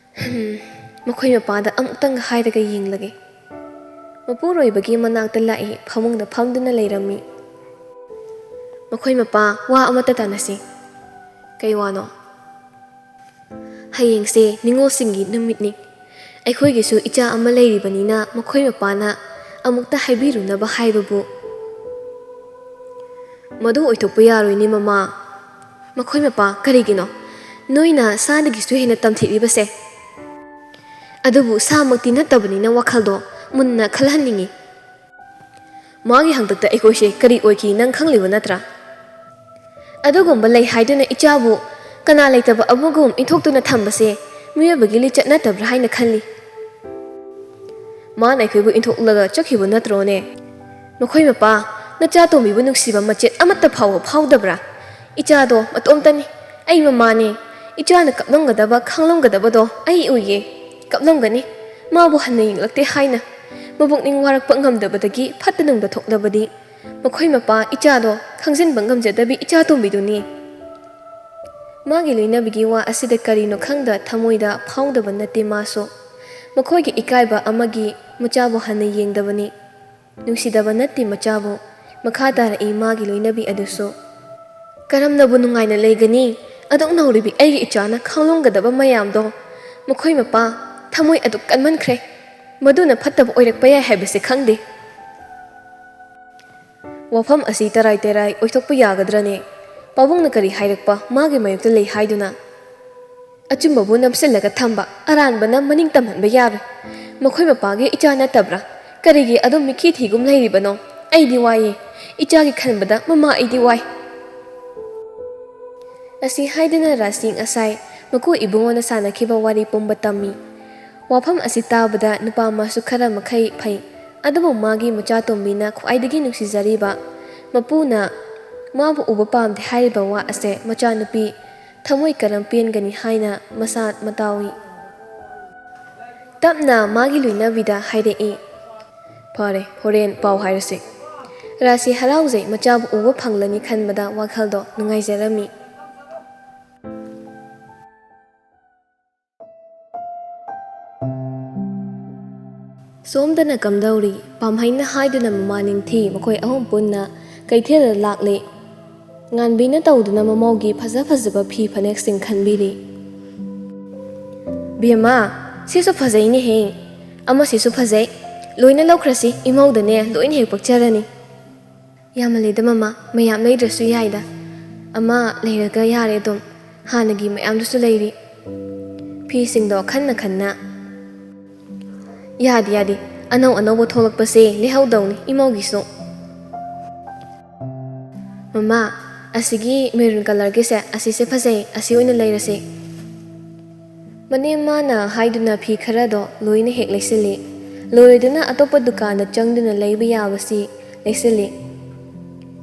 ꯃꯈꯣꯏ ꯃꯄꯥꯗ ꯑꯃꯨꯛꯇꯪ ꯍꯥꯏꯔꯒ ꯌꯦꯡꯂꯒꯦ ꯃꯄꯨꯔꯣꯏꯕꯒꯤ ꯃꯅꯥꯛꯇ ꯂꯥꯛꯏ ꯐꯃꯨꯡꯗ ꯐꯝꯗꯨꯅ ꯂꯩꯔꯝꯃꯤ ꯃꯈꯣꯏ ꯃꯄꯥ ꯋꯥ ꯑꯃꯠꯇ ꯇꯥꯟꯅꯁꯤ ꯀꯩ ꯋꯥꯅꯣ ꯍꯌꯦꯡꯁꯦ ꯅꯤꯡꯉꯣꯜꯁꯤꯡꯒꯤ ꯅꯨꯃꯤꯠꯅꯤ ꯑꯩꯈꯣꯏꯒꯤꯁꯨ ꯏꯆꯥ ꯑꯃ ꯂꯩꯔꯤꯕꯅꯤꯅ ꯃꯈꯣꯏ ꯃꯄꯥꯅ ꯑꯃꯨꯛꯇ ꯍꯥꯏꯕꯤꯔꯨꯅꯕ ꯍꯥꯏꯕꯕꯨ ꯃꯗꯨ ꯑꯣꯏꯊꯣꯛꯄ ꯌꯥꯔꯣꯏꯅꯦ ꯃꯃꯥ ꯃꯈꯣꯏ ꯃꯄꯥ ꯀꯔꯤꯒꯤꯅꯣ ꯅꯣꯏꯅ ꯁꯥꯗꯒꯤꯁꯨ ꯍꯦꯟꯅ ꯇꯝꯊꯤꯔꯤꯕꯁꯦ ꯑꯗꯨꯕꯨ ꯁꯥꯃꯛꯇꯤ ꯅꯠꯇꯕꯅꯤꯅ ꯋꯥꯈꯜꯗꯣ ꯃꯨꯟꯅ ꯈꯜꯍꯟꯅꯤꯡꯉꯤ ꯃꯥꯒꯤ ꯍꯪꯇꯛꯇ ꯑꯩꯈꯣꯏꯁꯦ ꯀꯔꯤ ꯑꯣꯏꯈꯤ ꯅꯪ ꯈꯪꯂꯤꯕ ꯅꯠꯇ꯭ꯔꯥ ꯑꯗꯨꯒꯨꯝꯕ ꯂꯩ ꯍꯥꯏꯗꯨꯅ ꯏꯆꯥꯕꯨ ꯀꯅꯥ ꯂꯩꯇꯕ ꯑꯃꯒꯨꯝ ꯏꯟꯊꯣꯛꯇꯨꯅ ꯊꯝꯕꯁꯦ ꯃꯤꯑꯣꯏꯕꯒꯤ ꯂꯤꯆꯠ ꯅꯠꯇꯕ꯭ꯔꯥ ꯍꯥꯏꯅ ꯈꯜꯂꯤ ꯃꯥꯅ ꯑꯩꯈꯣꯏꯕꯨ ꯏꯟꯊꯣꯛꯂꯒ ꯆꯠꯈꯤꯕ ꯅꯠꯇ꯭ꯔꯣꯅꯦ ꯃꯈꯣꯏ ꯃꯄꯥ ꯅꯆꯥ ꯇꯣꯝꯕꯤꯕꯨ ꯅꯨꯡꯁꯤꯕ ꯃꯆꯦꯠ ꯑꯃꯠꯇ ꯐꯥꯎꯕ ꯐꯥꯎꯗꯕ꯭ꯔꯥ ꯏꯆꯥꯗꯣ ꯃꯇꯣꯝꯇꯅꯤ ꯑꯩ ꯃꯃꯥꯅꯦ ꯏꯆꯥꯅ ꯀꯞꯂꯝꯒꯗꯕ ꯈꯪꯂꯝꯒꯗꯕꯗꯣ ꯑꯩ ꯎꯏꯌꯦ ꯀꯞꯂꯝꯒꯅꯤ ꯃꯥꯕꯨ ꯍꯟꯅ ꯌꯦꯡꯂꯛꯇꯦ ꯍꯥꯏꯅ ꯃꯕꯨꯛꯅꯤꯡ ꯋꯥꯔꯛꯄ ꯉꯝꯗꯕꯗꯒꯤ ꯐꯠꯇ ꯅꯨꯡꯗ ꯊꯣꯛꯂꯕꯗꯤ ꯃꯈꯣꯏ ꯃꯄꯥ ꯏꯆꯥꯗꯣ ꯈꯪꯖꯤꯟꯕ ꯉꯝꯖꯗꯕꯤ ꯏꯆꯥ ꯇꯣꯝꯕꯤꯗꯨꯅꯤ ꯃꯥꯒꯤ ꯂꯣꯏꯅꯕꯤꯒꯤ ꯋꯥ ꯑꯁꯤꯗ ꯀꯔꯤꯅꯣ ꯈꯪꯗ ꯊꯃꯣꯏꯗ ꯐꯥꯎꯗꯕ ꯅꯠꯇꯦ ꯃꯥꯁꯨ ꯃꯈꯣꯏꯒꯤ ꯏꯀꯥꯏꯕ ꯑꯃꯒꯤ ꯃꯆꯥꯕꯨ ꯍꯟꯅ ꯌꯦꯡꯗꯕꯅꯤ ꯅꯨꯡꯁꯤꯗꯕ ꯅꯠꯇꯦ ꯃꯆꯥꯕꯨ ꯃꯈꯥ ꯇꯥꯔꯛꯏ ꯃꯥꯒꯤ ꯂꯣꯏꯅꯕꯤ ꯑꯗꯨꯁꯨ ꯀꯔꯝꯅꯕꯨ ꯅꯨꯡꯉꯥꯏꯅ ꯂꯩꯒꯅꯤ ꯑꯗꯨꯛ ꯅꯧꯔꯤꯕꯤ ꯑꯩꯒꯤ ꯏꯆꯥꯅ ꯈꯪꯂꯝꯒꯗꯕ ꯃꯌꯥꯝꯗꯣ ꯃꯈꯣꯏ ꯃꯄꯥ ꯊꯃꯣꯏ ꯑꯗꯨꯛ ꯀꯟꯃꯟꯈ꯭ꯔꯦ ꯃꯗꯨꯅ ꯐꯠꯇꯕ ꯑꯣꯏꯔꯛꯄ ꯌꯥꯏ ꯍꯥꯏꯕꯁꯦ ꯈꯪꯗꯦ ꯋꯥꯐꯝ ꯑꯁꯤ ꯇꯔꯥꯏ ꯑꯣꯏꯊꯣꯛꯄ ꯌꯥꯒꯗ꯭ꯔꯅꯦ ꯄꯥꯕꯨꯡꯅ ꯀꯔꯤ ꯍꯥꯏꯔꯛꯄ ꯃꯥꯒꯤ ꯃꯥꯌꯣꯛꯇ ꯂꯩ ꯍꯥꯏꯗꯨꯅ ꯑꯆꯨꯝꯕꯕꯨ ꯅꯝꯁꯤꯜꯂꯒ ꯊꯝꯕ ꯑꯔꯥꯟꯕꯅ ꯃꯅꯤꯡ ꯇꯝꯍꯟꯕ ꯌꯥꯔꯣꯏ ꯃꯈꯣꯏ ꯃꯄꯥꯒꯤ ꯏꯆꯥ ꯅꯠꯇꯕ꯭ꯔꯥ ꯀꯔꯤꯒꯤ ꯑꯗꯨꯝ ꯃꯤꯈꯤ ꯊꯤꯒꯨꯝ ꯂꯩꯔꯤꯕꯅꯣ ꯑꯩꯗꯤ ꯋꯥꯏꯌꯦ ꯏꯆꯥꯒꯤ ꯈꯟꯕꯗ ꯃꯃꯥ ꯑꯩꯗꯤ ꯋꯥꯏ ꯑꯁꯤ ꯍꯥꯏꯗꯨꯅ ꯔꯥꯁꯤ ꯉꯁꯥꯏ ꯃꯀꯨ ꯏꯕꯨꯡꯉꯣꯅ ꯁꯥꯟꯅꯈꯤꯕ ꯋꯥꯔꯤ ꯄꯨꯝꯕ ꯇꯝꯃꯤ ꯋꯥꯐꯝ ꯑꯁꯤ ꯇꯥꯕꯗ ꯅꯨꯄꯥ ꯃꯥꯁꯨ ꯈꯔ ꯃꯈꯩ ꯐꯩ ꯑꯗꯨꯕꯨ ꯃꯥꯒꯤ ꯃꯆꯥꯇꯣꯝꯕꯤꯅ ꯈ꯭ꯋꯥꯏꯗꯒꯤ ꯅꯨꯡꯁꯤꯖꯔꯤꯕ ꯃꯄꯨꯅ ꯃꯥꯕꯨ ꯎꯕ ꯄꯥꯝꯗꯦ ꯍꯥꯏꯔꯤꯕ ꯋꯥ ꯑꯁꯦ ꯃꯆꯥꯅꯨꯄꯤ ꯊꯃꯣꯏ ꯀꯔꯝ ꯄꯦꯟꯒꯅꯤ ꯍꯥꯏꯅ ꯃꯁꯥ ꯃꯇꯥꯎꯏ ꯇꯞꯅ ꯃꯥꯒꯤ ꯂꯣꯏꯅꯕꯤꯗ ꯍꯥꯏꯔꯛꯏ꯫ ꯐꯔꯦ, ꯍꯣꯔꯦꯟ ꯄꯥꯎ ꯍꯥꯏꯔꯁꯤ꯫ ꯔꯥꯁꯤ ꯍꯔꯥꯎꯖꯩ ꯃꯆꯥꯕꯨ ꯎꯕ ꯐꯪꯂꯅꯤ ꯈꯟꯕꯗ ꯋꯥꯈꯜꯗꯣ ꯅꯨꯡꯉꯥꯏꯖꯔꯝꯃꯤ꯫ ꯁꯣꯝꯗꯅ ꯀꯝꯗꯧꯔꯤ? ꯄꯥꯝꯍꯩꯅ ꯍꯥꯏꯗꯨꯅ ꯃꯃꯥ ꯅꯤꯡꯊꯤ ꯃꯈꯣꯏ ꯑꯍꯨꯝ ꯄꯨꯟꯅ ꯀꯩꯊꯦꯜꯗ ꯂꯥꯛꯂꯤ꯫ ꯉꯥꯟꯕꯤꯅ ꯇꯧꯗꯨꯅ ꯃꯃꯧꯒꯤ ꯐꯖ ꯐꯖꯕ ꯐꯤ ꯐꯅꯦꯛꯁꯤꯡ ꯈꯟꯕꯤꯔꯤ꯫ ꯕꯦꯝꯃ, ꯁꯤꯁꯨ ꯐꯖꯩꯅꯦꯍꯦ, ꯑꯃꯁꯤꯁꯨ ꯐꯖꯩ, ꯂꯣꯏꯅ ꯂꯧꯈ꯭ꯔꯁꯤ, ꯏꯃꯧꯗꯅꯦ ꯂꯣꯏꯅ ꯍꯦꯛ ꯄꯛꯆꯔꯅꯤ꯫ ꯌꯥꯝꯃꯜꯂꯤꯗ ꯃꯃꯥ, ꯃꯌꯥꯝ ꯂꯩꯗ꯭ꯔꯁꯨ ꯌꯥꯏꯗ, ꯑꯃ ꯂꯩꯔꯒ ꯌꯥꯔꯦ ꯑꯗꯨꯝ, ꯍꯥꯟꯅꯒꯤ ꯃꯌꯥꯝꯗꯨꯁꯨ ꯂꯩꯔꯤ꯫ ꯐꯤꯁꯤꯡꯗꯣ ꯈꯟꯅ ꯈꯟꯅ ꯌꯥꯗꯦ ꯌꯥꯗꯦ, ꯑꯅꯧ ꯑꯅꯧꯕ ꯊꯣꯛꯂꯛꯄꯁꯦ ꯂꯩꯍꯧꯗꯧꯅꯤ ꯏꯃꯧꯒꯤꯁꯨ꯫ ꯃꯃꯥ, ꯑꯁꯤꯒꯤ ꯃꯦꯔꯨꯟ ꯀꯂꯔꯒꯤꯁꯦ ꯑꯁꯤꯁꯦ ꯐꯖꯩ, ꯑꯁꯤ ꯑꯣꯏꯅ ꯂꯩꯔꯁꯤ꯫ ꯃꯅꯦꯝ ꯃꯥꯅ ꯍꯥꯏꯗꯨꯅ ꯐꯤ ꯈꯔꯗꯣ ꯂꯣꯏꯅ ꯍꯦꯛ ꯂꯩꯁꯤꯜꯂꯤ꯫ ꯂꯣꯏꯔꯗꯨꯅ ꯑꯇꯣꯞꯄ ꯗꯨꯀꯥꯟꯗ ꯆꯪꯗꯨꯅ ꯂꯩꯕ ꯌꯥꯕꯁꯤ ꯂꯩꯁꯤꯜꯂꯤ꯫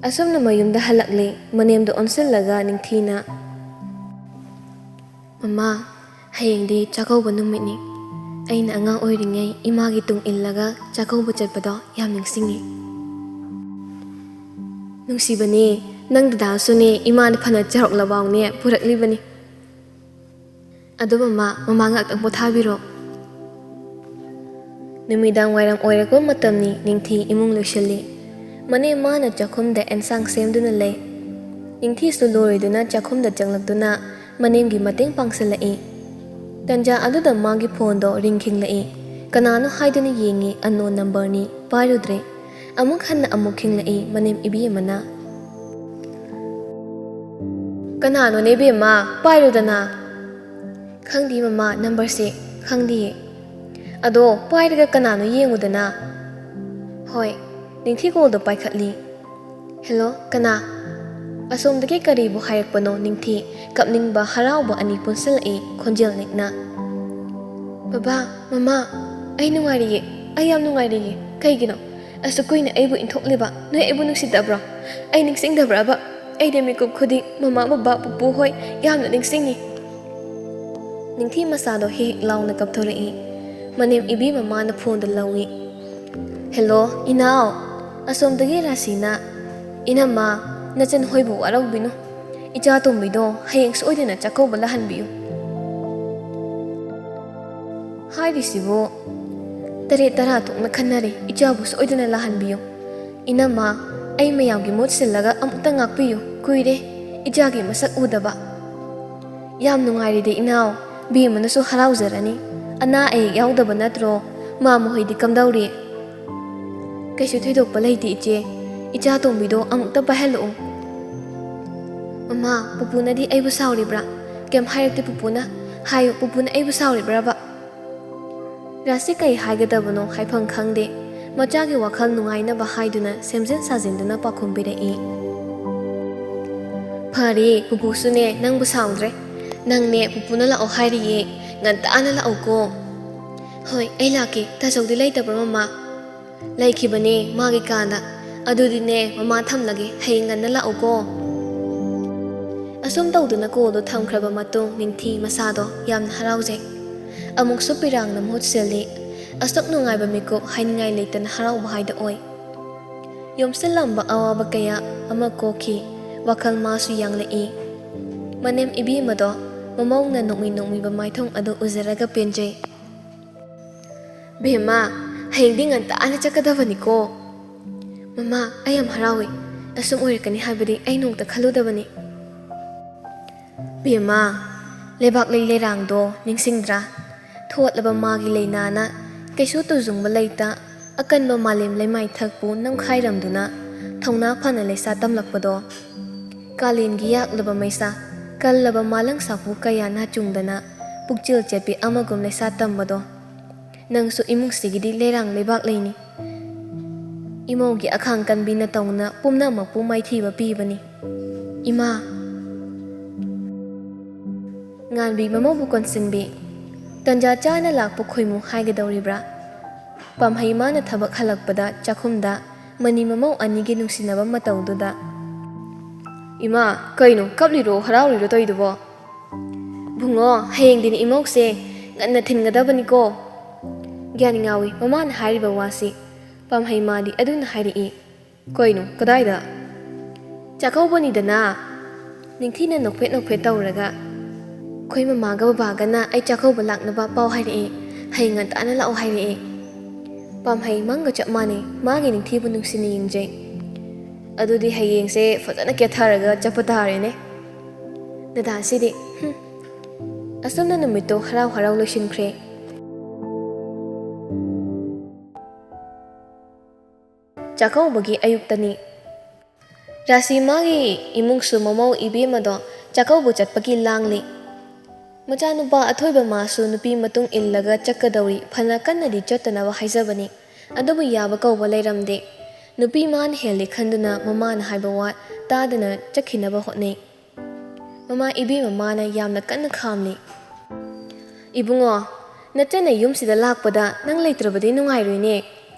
ꯑꯁꯨꯝꯅ ꯃꯌꯨꯝꯗ ꯍꯜꯂꯛꯂꯤ꯫ ꯃꯅꯦꯝꯗ ꯑꯣꯟꯁꯤꯜꯂꯒ ꯅꯤꯡꯊꯤꯅ, ꯃꯃꯥ, ꯍꯌꯦꯡꯗꯤ ꯆꯥꯛꯀꯧꯕ ꯅꯨꯃꯤꯠꯅꯤ꯫ ꯑꯩꯅ ꯑꯉꯥꯡ ꯑꯣꯏꯔꯤꯉꯩ ꯏꯃꯥꯒꯤ ꯇꯨꯡ ꯏꯜꯂꯒ ꯆꯥꯛꯀꯧꯕ ꯆꯠꯄꯗꯣ ꯌꯥꯝ ꯅꯤꯡꯁꯤꯡꯉꯤ꯫ ꯅꯨꯡꯁꯤꯕꯅꯦ, ꯅꯪ ꯗꯗꯥꯁꯨꯅꯦ ꯏꯃꯥꯅ ꯐꯅ ꯆꯥꯎꯔꯛꯂꯐꯥꯎꯅꯦ ꯄꯨꯔꯛꯂꯤꯕꯅꯤ꯫ ꯑꯗꯨ ꯃꯃꯥ ꯉꯥꯛꯇꯪ ꯄꯣꯊꯥꯕꯤꯔꯣ꯫ ꯅꯨꯃꯤꯗꯥꯡ ꯋꯥꯏꯔꯝ ꯑꯣꯏꯔꯛꯄ ꯃꯇꯝꯅꯤ꯫ ꯅꯤꯡꯊꯤ ꯏꯃꯨꯡ ꯂꯣꯏꯁꯤꯜꯂꯤ꯫ ꯃꯅꯦꯝ ꯃꯥꯅ ꯆꯥꯛꯈꯨꯝꯗ ꯑꯦꯟꯁꯥꯡ ꯁꯦꯝꯗꯨꯅ ꯂꯩ꯫ ꯅꯤꯡꯊꯤꯁꯨ ꯂꯣꯏꯔꯗꯨꯅ ꯆꯥꯛꯈꯨꯝꯗ ꯆꯪꯂꯛꯇꯨꯅ ꯃꯅꯦꯝꯒꯤ ꯃꯇꯦꯡ ꯄꯥꯡꯁꯤꯜꯂꯛꯏ꯫ ꯇꯟꯖꯥ ꯑꯗꯨꯗ ꯃꯥꯒꯤ ꯐꯣꯟꯗꯣ ꯔꯤꯡ ꯈꯤꯡꯂꯛꯏ꯫ ꯀꯅꯥꯅꯣ ꯍꯥꯏꯗꯨꯅ ꯌꯦꯡꯉꯤ, ꯑꯟꯅꯣꯟ ꯅꯝꯕꯔꯅꯤ, ꯄꯥꯏꯔꯨꯗ꯭ꯔꯦ꯫ ꯑꯃꯨꯛ ꯍꯟꯅ ꯑꯃꯨꯛ ꯈꯤꯡꯂꯛꯏ ꯃꯅꯦꯝ ꯏꯕꯦꯝꯃꯅ꯫ ꯀꯅꯥꯅꯣꯅꯦ ꯕꯦꯝꯃ, ꯄꯥꯏꯔꯨꯗꯅ꯫ ꯈꯪꯗꯦ ꯃꯃꯥ, ꯅꯝꯕꯔꯁꯦ ꯈꯪꯗꯤꯌꯦ꯫ ꯑꯗꯣ ꯄꯥꯏꯔꯒ ꯀꯅꯥꯅꯣ ꯌꯦꯡꯉꯨꯗꯅ꯫ ꯍꯣꯏ, ꯅꯤꯡꯊꯤ ꯀꯣꯜꯗꯣ ꯄꯥꯏꯈꯠꯂꯤ꯫ ꯍꯦꯂꯣ, ꯀꯅꯥ? ꯑꯁꯣꯝꯗꯒꯤ ꯀꯔꯤꯕꯨ ꯍꯥꯏꯔꯛꯄꯅꯣ? ꯅꯤꯡꯊꯤ ꯀꯞꯅꯤꯡꯕ ꯍꯔꯥꯎꯕ ꯑꯅꯤ ꯄꯨꯟꯁꯤꯜꯂꯛꯏ ꯈꯣꯟꯖꯦꯜ ꯅꯤꯛꯅ꯫ ꯕꯕꯥ, ꯃꯃꯥ, ꯑꯩ ꯅꯨꯡꯉꯥꯏꯔꯤꯌꯦ, ꯑꯩ ꯌꯥꯝ ꯅꯨꯡꯉꯥꯏꯔꯤꯌꯦ꯫ ꯀꯩꯒꯤꯅꯣ ꯑꯁꯨꯛ ꯀꯨꯏꯅ ꯑꯩꯕꯨ ꯏꯟꯊꯣꯛꯂꯤꯕ? ꯅꯣꯏ ꯑꯩꯕꯨ ꯅꯨꯡꯁꯤꯗꯕ꯭ꯔꯣ? ꯑꯩ ꯅꯤꯡꯁꯤꯡꯗꯕ꯭ꯔꯕ? ꯑꯩꯗꯤ ꯃꯤꯀꯨꯞ ꯈꯨꯗꯤꯡ ꯃꯃꯥ, ꯕꯕꯥ, ꯄꯨꯄꯨ ꯍꯣꯏ ꯌꯥꯝꯅ ꯅꯤꯡꯁꯤꯡꯉꯤ꯫ ꯅꯤꯡꯊꯤ ꯃꯁꯥꯗꯣ ꯍꯦꯛ ꯂꯥꯎꯅ ꯀꯞꯊꯣꯔꯛꯏ꯫ ꯃꯅꯦꯝ ꯏꯕꯦꯝꯃ ꯃꯥꯅ ꯐꯣꯟꯗꯣ ꯂꯧꯏ꯫ ꯍꯦꯂꯣ ꯏꯅꯥꯎ, ꯑꯁꯣꯝꯗꯒꯤ ꯔꯥꯁꯤꯅ꯫ ꯏꯅꯝꯃ, ꯅꯆꯟ ꯍꯣꯏꯕꯨ ꯋꯥꯔꯧꯕꯤꯅꯨ, ꯏꯆꯥ ꯇꯣꯝꯕꯤꯗꯣ ꯍꯌꯦꯡ ꯁꯣꯏꯗꯅ ꯆꯥꯛꯀꯧꯕ ꯂꯥꯛꯍꯟꯕꯤꯌꯨ꯫ ꯍꯥꯏꯔꯤꯁꯤꯕꯨ 9 ꯊꯣꯛꯅ ꯈꯟꯅꯔꯦ, ꯏꯆꯥꯕꯨ ꯁꯣꯏꯗꯅ ꯂꯥꯛꯍꯟꯕꯤꯌꯨ꯫ ꯏꯅꯝꯃ, ꯑꯩ ꯃꯌꯥꯝꯒꯤ ꯃꯍꯨꯠ ꯁꯤꯜꯂꯒ ꯑꯃꯨꯛꯇ ꯉꯥꯛꯄꯤꯌꯨ, ꯀꯨꯏꯔꯦ ꯏꯆꯥꯒꯤ ꯃꯁꯛ ꯎꯗꯕ꯫ ꯌꯥꯝ ꯅꯨꯡꯉꯥꯏꯔꯦꯗ ꯏꯅꯥꯎ, ꯕꯦꯝꯃꯅꯁꯨ ꯍꯔꯥꯎꯖꯔꯅꯤ꯫ ꯑꯅꯥ ꯑꯌꯦꯛ ꯌꯥꯎꯗꯕ ꯅꯠꯇ꯭ꯔꯣ? ꯃꯥꯝꯃ ꯍꯣꯏꯗꯤ ꯀꯝꯗꯧꯔꯤ? ꯀꯩꯁꯨ ꯊꯣꯏꯗꯣꯛꯄ ꯂꯩꯇꯦ ꯏꯆꯦ, ꯏꯆꯥ ꯇꯣꯝꯕꯤꯗꯣ ꯑꯃꯨꯛꯇ ꯄꯥꯏꯍꯜꯂꯛꯎ꯫ ꯃꯃꯥ, ꯄꯨꯄꯨꯅꯗꯤ ꯑꯩꯕꯨ ꯁꯥꯎꯔꯤꯕ꯭ꯔꯥ? ꯀꯩꯝ ꯍꯥꯏꯔꯛꯇꯦ ꯄꯨꯄꯨꯅ, ꯍꯥꯏꯌꯨ ꯄꯨꯄꯨꯅ ꯑꯩꯕꯨ ꯁꯥꯎꯔꯤꯕ꯭ꯔꯕ? ꯔꯥꯁꯤ ꯀꯩ ꯍꯥꯏꯒꯗꯕꯅꯣ ꯍꯥꯏꯐꯝ ꯈꯪꯗꯦ꯫ ꯃꯆꯥꯒꯤ ꯋꯥꯈꯜ ꯅꯨꯡꯉꯥꯏꯅꯕ ꯍꯥꯏꯗꯨꯅ ꯁꯦꯝꯖꯤꯟ ꯁꯥꯖꯤꯟꯗꯨꯅ ꯄꯥꯎꯈꯨꯝ ꯄꯤꯔꯛꯏ꯫ ꯐꯔꯦ, ꯄꯨꯄꯨꯁꯨꯅꯦ ꯅꯪꯕꯨ ꯁꯥꯎꯗ꯭ꯔꯦ꯫ ꯅꯪꯅꯦ ꯄꯨꯄꯨꯅ ꯂꯥꯛꯑꯣ ꯍꯥꯏꯔꯤꯌꯦ, ꯉꯟꯇꯥꯅ ꯂꯥꯛꯑꯣꯀꯣ꯫ ꯍꯣꯏ, ꯑꯩ ꯂꯥꯛꯀꯦ꯫ ꯇꯥꯆꯧꯗꯤ ꯂꯩꯇꯕ꯭ꯔꯣ ꯃꯃꯥ? ꯂꯩꯈꯤꯕꯅꯦ ꯃꯥꯒꯤ ꯀꯥꯗ꯫ ꯑꯗꯨꯗꯤꯅꯦ ꯃꯃꯥ ꯊꯝꯂꯒꯦ, ꯍꯌꯦꯡ ꯉꯟꯅ ꯂꯥꯛꯑꯣꯀꯣ꯫ ꯑꯁꯨꯝ ꯇꯧꯗꯨꯅ ꯀꯣꯜꯗꯣ ꯊꯝꯈ꯭ꯔꯕ ꯃꯇꯨꯡ ꯅꯤꯡꯊꯤ ꯃꯁꯥꯗꯣ ꯌꯥꯝꯅ ꯍꯔꯥꯎꯖꯩ꯫ ꯑꯃꯨꯛꯁꯨ ꯄꯤꯔꯥꯡꯅ ꯃꯍꯨꯠ ꯁꯤꯜꯂꯤ꯫ ꯑꯁꯨꯛ ꯅꯨꯡꯉꯥꯏꯕ ꯃꯤꯀꯨꯞ ꯍꯥꯏꯅꯤꯡꯉꯥꯏ ꯂꯩꯇꯅ ꯍꯔꯥꯎꯕ ꯍꯥꯏꯗꯣ ꯑꯣꯏ꯫ ꯌꯣꯝꯁꯤꯜꯂꯝꯕ ꯑꯋꯥꯕ ꯀꯌꯥ ꯑꯃ ꯀꯣꯛꯈꯤ꯫ ꯋꯥꯈꯜ ꯃꯥꯁꯨ ꯌꯥꯡꯂꯛꯏ꯫ ꯃꯅꯦꯝ ꯏꯕꯦꯝꯃꯗꯣ ꯃꯃꯧꯅ ꯅꯣꯛꯃꯤꯕ ꯃꯥꯏꯊꯣꯡ ꯑꯗꯨ ꯎꯖꯔꯒ ꯄꯦꯟꯖꯩ꯫ ꯕꯦꯝꯃ, ꯍꯌꯦꯡꯗꯤ ꯉꯟꯇꯥꯅ ꯆꯠꯀꯗꯕꯅꯤꯀꯣ꯫ ꯃꯃꯥ, ꯑꯩ ꯌꯥꯝ ꯍꯔꯥꯎꯏ꯫ ꯑꯁꯨꯝ ꯑꯣꯏꯔꯛꯀꯅꯤ ꯍꯥꯏꯕꯗꯤ ꯑꯩ ꯅꯣꯡꯇ ꯈꯜꯂꯨꯗꯕꯅꯤ꯫ ꯕꯦꯝꯃ, ꯂꯩꯕꯥꯛꯂꯩ ꯂꯩꯔꯥꯡꯗꯣ ꯅꯤꯡꯁꯤꯡꯗ꯭ꯔꯥ? ꯊꯣꯠꯂꯕ ꯃꯥꯒꯤ ꯂꯩꯅꯥꯅ ꯀꯩꯁꯨ ꯇꯨꯖꯨꯡꯕ ꯂꯩꯇ ꯑꯀꯟꯕ ꯃꯥꯂꯦꯝ ꯂꯩꯃꯥꯏꯊꯛꯄꯨ ꯅꯝꯈꯥꯏꯔꯝꯗꯨꯅ ꯊꯧꯅꯥ ꯐꯅ ꯂꯩꯁꯥ ꯇꯝꯂꯛꯄꯗꯣ꯫ ꯀꯥꯂꯦꯟꯒꯤ ꯌꯥꯛꯂꯕ ꯃꯩꯁꯥ, ꯀꯜꯂꯕ ꯃꯥꯂꯪ ꯁꯥꯐꯨ ꯀꯌꯥ ꯅꯥꯆꯨꯡꯗꯅ ꯄꯨꯛꯆꯦꯜ ꯆꯦꯠꯄꯤ ꯑꯃꯒꯨꯝ ꯂꯩꯁꯥ ꯇꯝꯕꯗꯣ꯫ ꯅꯪꯁꯨ ꯏꯃꯨꯡꯁꯤꯒꯤꯗꯤ ꯂꯩꯔꯥꯡ ꯂꯩꯕꯥꯛ ꯂꯩꯅꯤ꯫ ꯏꯃꯧꯒꯤ ꯑꯈꯥꯡ ꯀꯟꯕꯤꯅ ꯇꯧꯅ ꯄꯨꯝꯅꯃꯛꯄꯨ ꯃꯥꯏꯊꯤꯕ ꯄꯤꯕꯅꯤ꯫ ꯏꯃꯥ꯫ ꯉꯥꯟꯕꯤ ꯃꯃꯧꯕꯨ ꯀꯣꯟꯁꯤꯟꯕꯤ꯫ ꯇꯟꯖꯥ ꯆꯥꯅ ꯂꯥꯛꯄ ꯈꯣꯏꯃꯨ ꯍꯥꯏꯒꯗꯧꯔꯤꯕ꯭ꯔꯥ? ꯄꯥꯝꯍꯩ ꯃꯥꯅ ꯊꯕꯛ ꯍꯜꯂꯛꯄꯗ ꯆꯥꯛꯈꯨꯝꯗ ꯃꯅꯤ ꯃꯃꯧ ꯑꯅꯤꯒꯤ ꯅꯨꯡꯁꯤꯅꯕ ꯃꯇꯧꯗꯨꯗ, ꯏꯃꯥ, ꯀꯩꯅꯣ ꯀꯞꯂꯤꯔꯣ ꯍꯔꯥꯎꯔꯤꯔꯣ ꯇꯧꯏꯗꯨꯕꯣ? ꯕꯨꯡꯉꯣ, ꯍꯌꯦꯡꯗꯤꯅꯦ ꯏꯃꯧꯁꯦ, ꯉꯟꯅ ꯊꯤꯟꯒꯗꯕꯅꯤꯀꯣ꯫ ꯒ꯭ꯌꯥꯟ ꯉꯥꯎꯏ ꯃꯃꯥꯅ ꯍꯥꯏꯔꯤꯕ ꯋꯥꯁꯤ ꯄꯥꯝꯍꯩ ꯃꯥꯗꯤ ꯑꯗꯨꯅ ꯍꯥꯏꯔꯛꯏ ꯀꯩꯅꯣ ꯀꯗꯥꯏꯗ ꯆꯥꯛꯀꯧꯕꯅꯤꯗꯅ ꯅꯤꯡꯊꯤꯅ ꯅꯣꯛꯐꯦꯠ ꯇꯧꯔꯒ ꯑꯩꯈꯣꯏ ꯃꯃꯥꯒ ꯕꯕꯥꯒꯅ ꯑꯩ ꯆꯥꯛꯀꯧꯕ ꯂꯥꯛꯅꯕ ꯄꯥꯎ ꯍꯥꯏꯔꯛꯏ ꯍꯌꯦꯡ ꯉꯟꯇꯥꯅ ꯂꯥꯛꯑꯣ ꯍꯥꯏꯔꯛꯏ ꯄꯥꯝꯍꯩ ꯃꯪꯒ ꯆꯞ ꯃꯥꯟꯅꯩ ꯃꯥꯒꯤ ꯅꯤꯡꯊꯤꯕꯨ ꯅꯨꯡꯁꯤꯅ ꯌꯦꯡꯖꯩ ꯑꯗꯨꯗꯤ ꯍꯌꯦꯡꯁꯦ ꯐꯖꯅ ꯀꯦꯊꯔꯒ ꯆꯠꯄ ꯇꯥꯔꯦꯅꯦ ꯗꯗꯥꯁꯤꯗꯤ ꯑꯁꯨꯝꯅ ꯅꯨꯃꯤꯠꯇꯣ ꯍꯔꯥꯎ ꯍꯔꯥꯎ ꯂꯣꯏꯁꯤꯟꯈ꯭ꯔꯦ ꯆꯥꯛꯀꯧꯕꯒꯤ ꯑꯌꯨꯛꯇꯅꯤ ꯔꯥꯁꯤ ꯃꯥꯒꯤ ꯏꯃꯨꯡꯁꯨ ꯃꯃꯧ ꯏꯕꯦꯝꯃꯗꯣ ꯆꯥꯛꯀꯧꯕ ꯆꯠꯄꯒꯤ ꯂꯥꯡꯂꯤ ꯃꯆꯥꯅꯨꯄꯥ ꯑꯊꯣꯏꯕ ꯃꯥꯁꯨ ꯅꯨꯄꯤ ꯃꯇꯨꯡ ꯏꯜꯂꯒ ꯆꯠꯀꯗꯧꯔꯤ ꯐꯅ ꯀꯟꯅꯗꯤ ꯆꯠꯇꯅꯕ ꯍꯥꯏꯖꯕꯅꯤ ꯑꯗꯨꯕꯨ ꯌꯥꯕ ꯀꯧꯕ ꯂꯩꯔꯝꯗꯦ ꯅꯨꯄꯤ ꯃꯥꯅ ꯍꯦꯜꯂꯤ ꯈꯟꯗꯨꯅ ꯃꯃꯥꯅ ꯍꯥꯏꯕ ꯋꯥ ꯇꯥꯗꯅ ꯆꯠꯈꯤꯅꯕ ꯍꯣꯠꯅꯩ ꯃꯃꯥ ꯏꯕꯦꯝꯃ ꯃꯥꯅ ꯌꯥꯝꯅ ꯀꯟꯅ ꯈꯥꯝꯂꯤ ꯏꯕꯨꯡꯉꯣ ꯅꯆꯟꯅ ꯌꯨꯝꯁꯤꯗ ꯂꯥꯛꯄꯗ ꯅꯪ ꯂꯩꯇ꯭ꯔꯕꯗꯤ ꯅꯨꯡꯉꯥꯏꯔꯣꯏꯅꯦ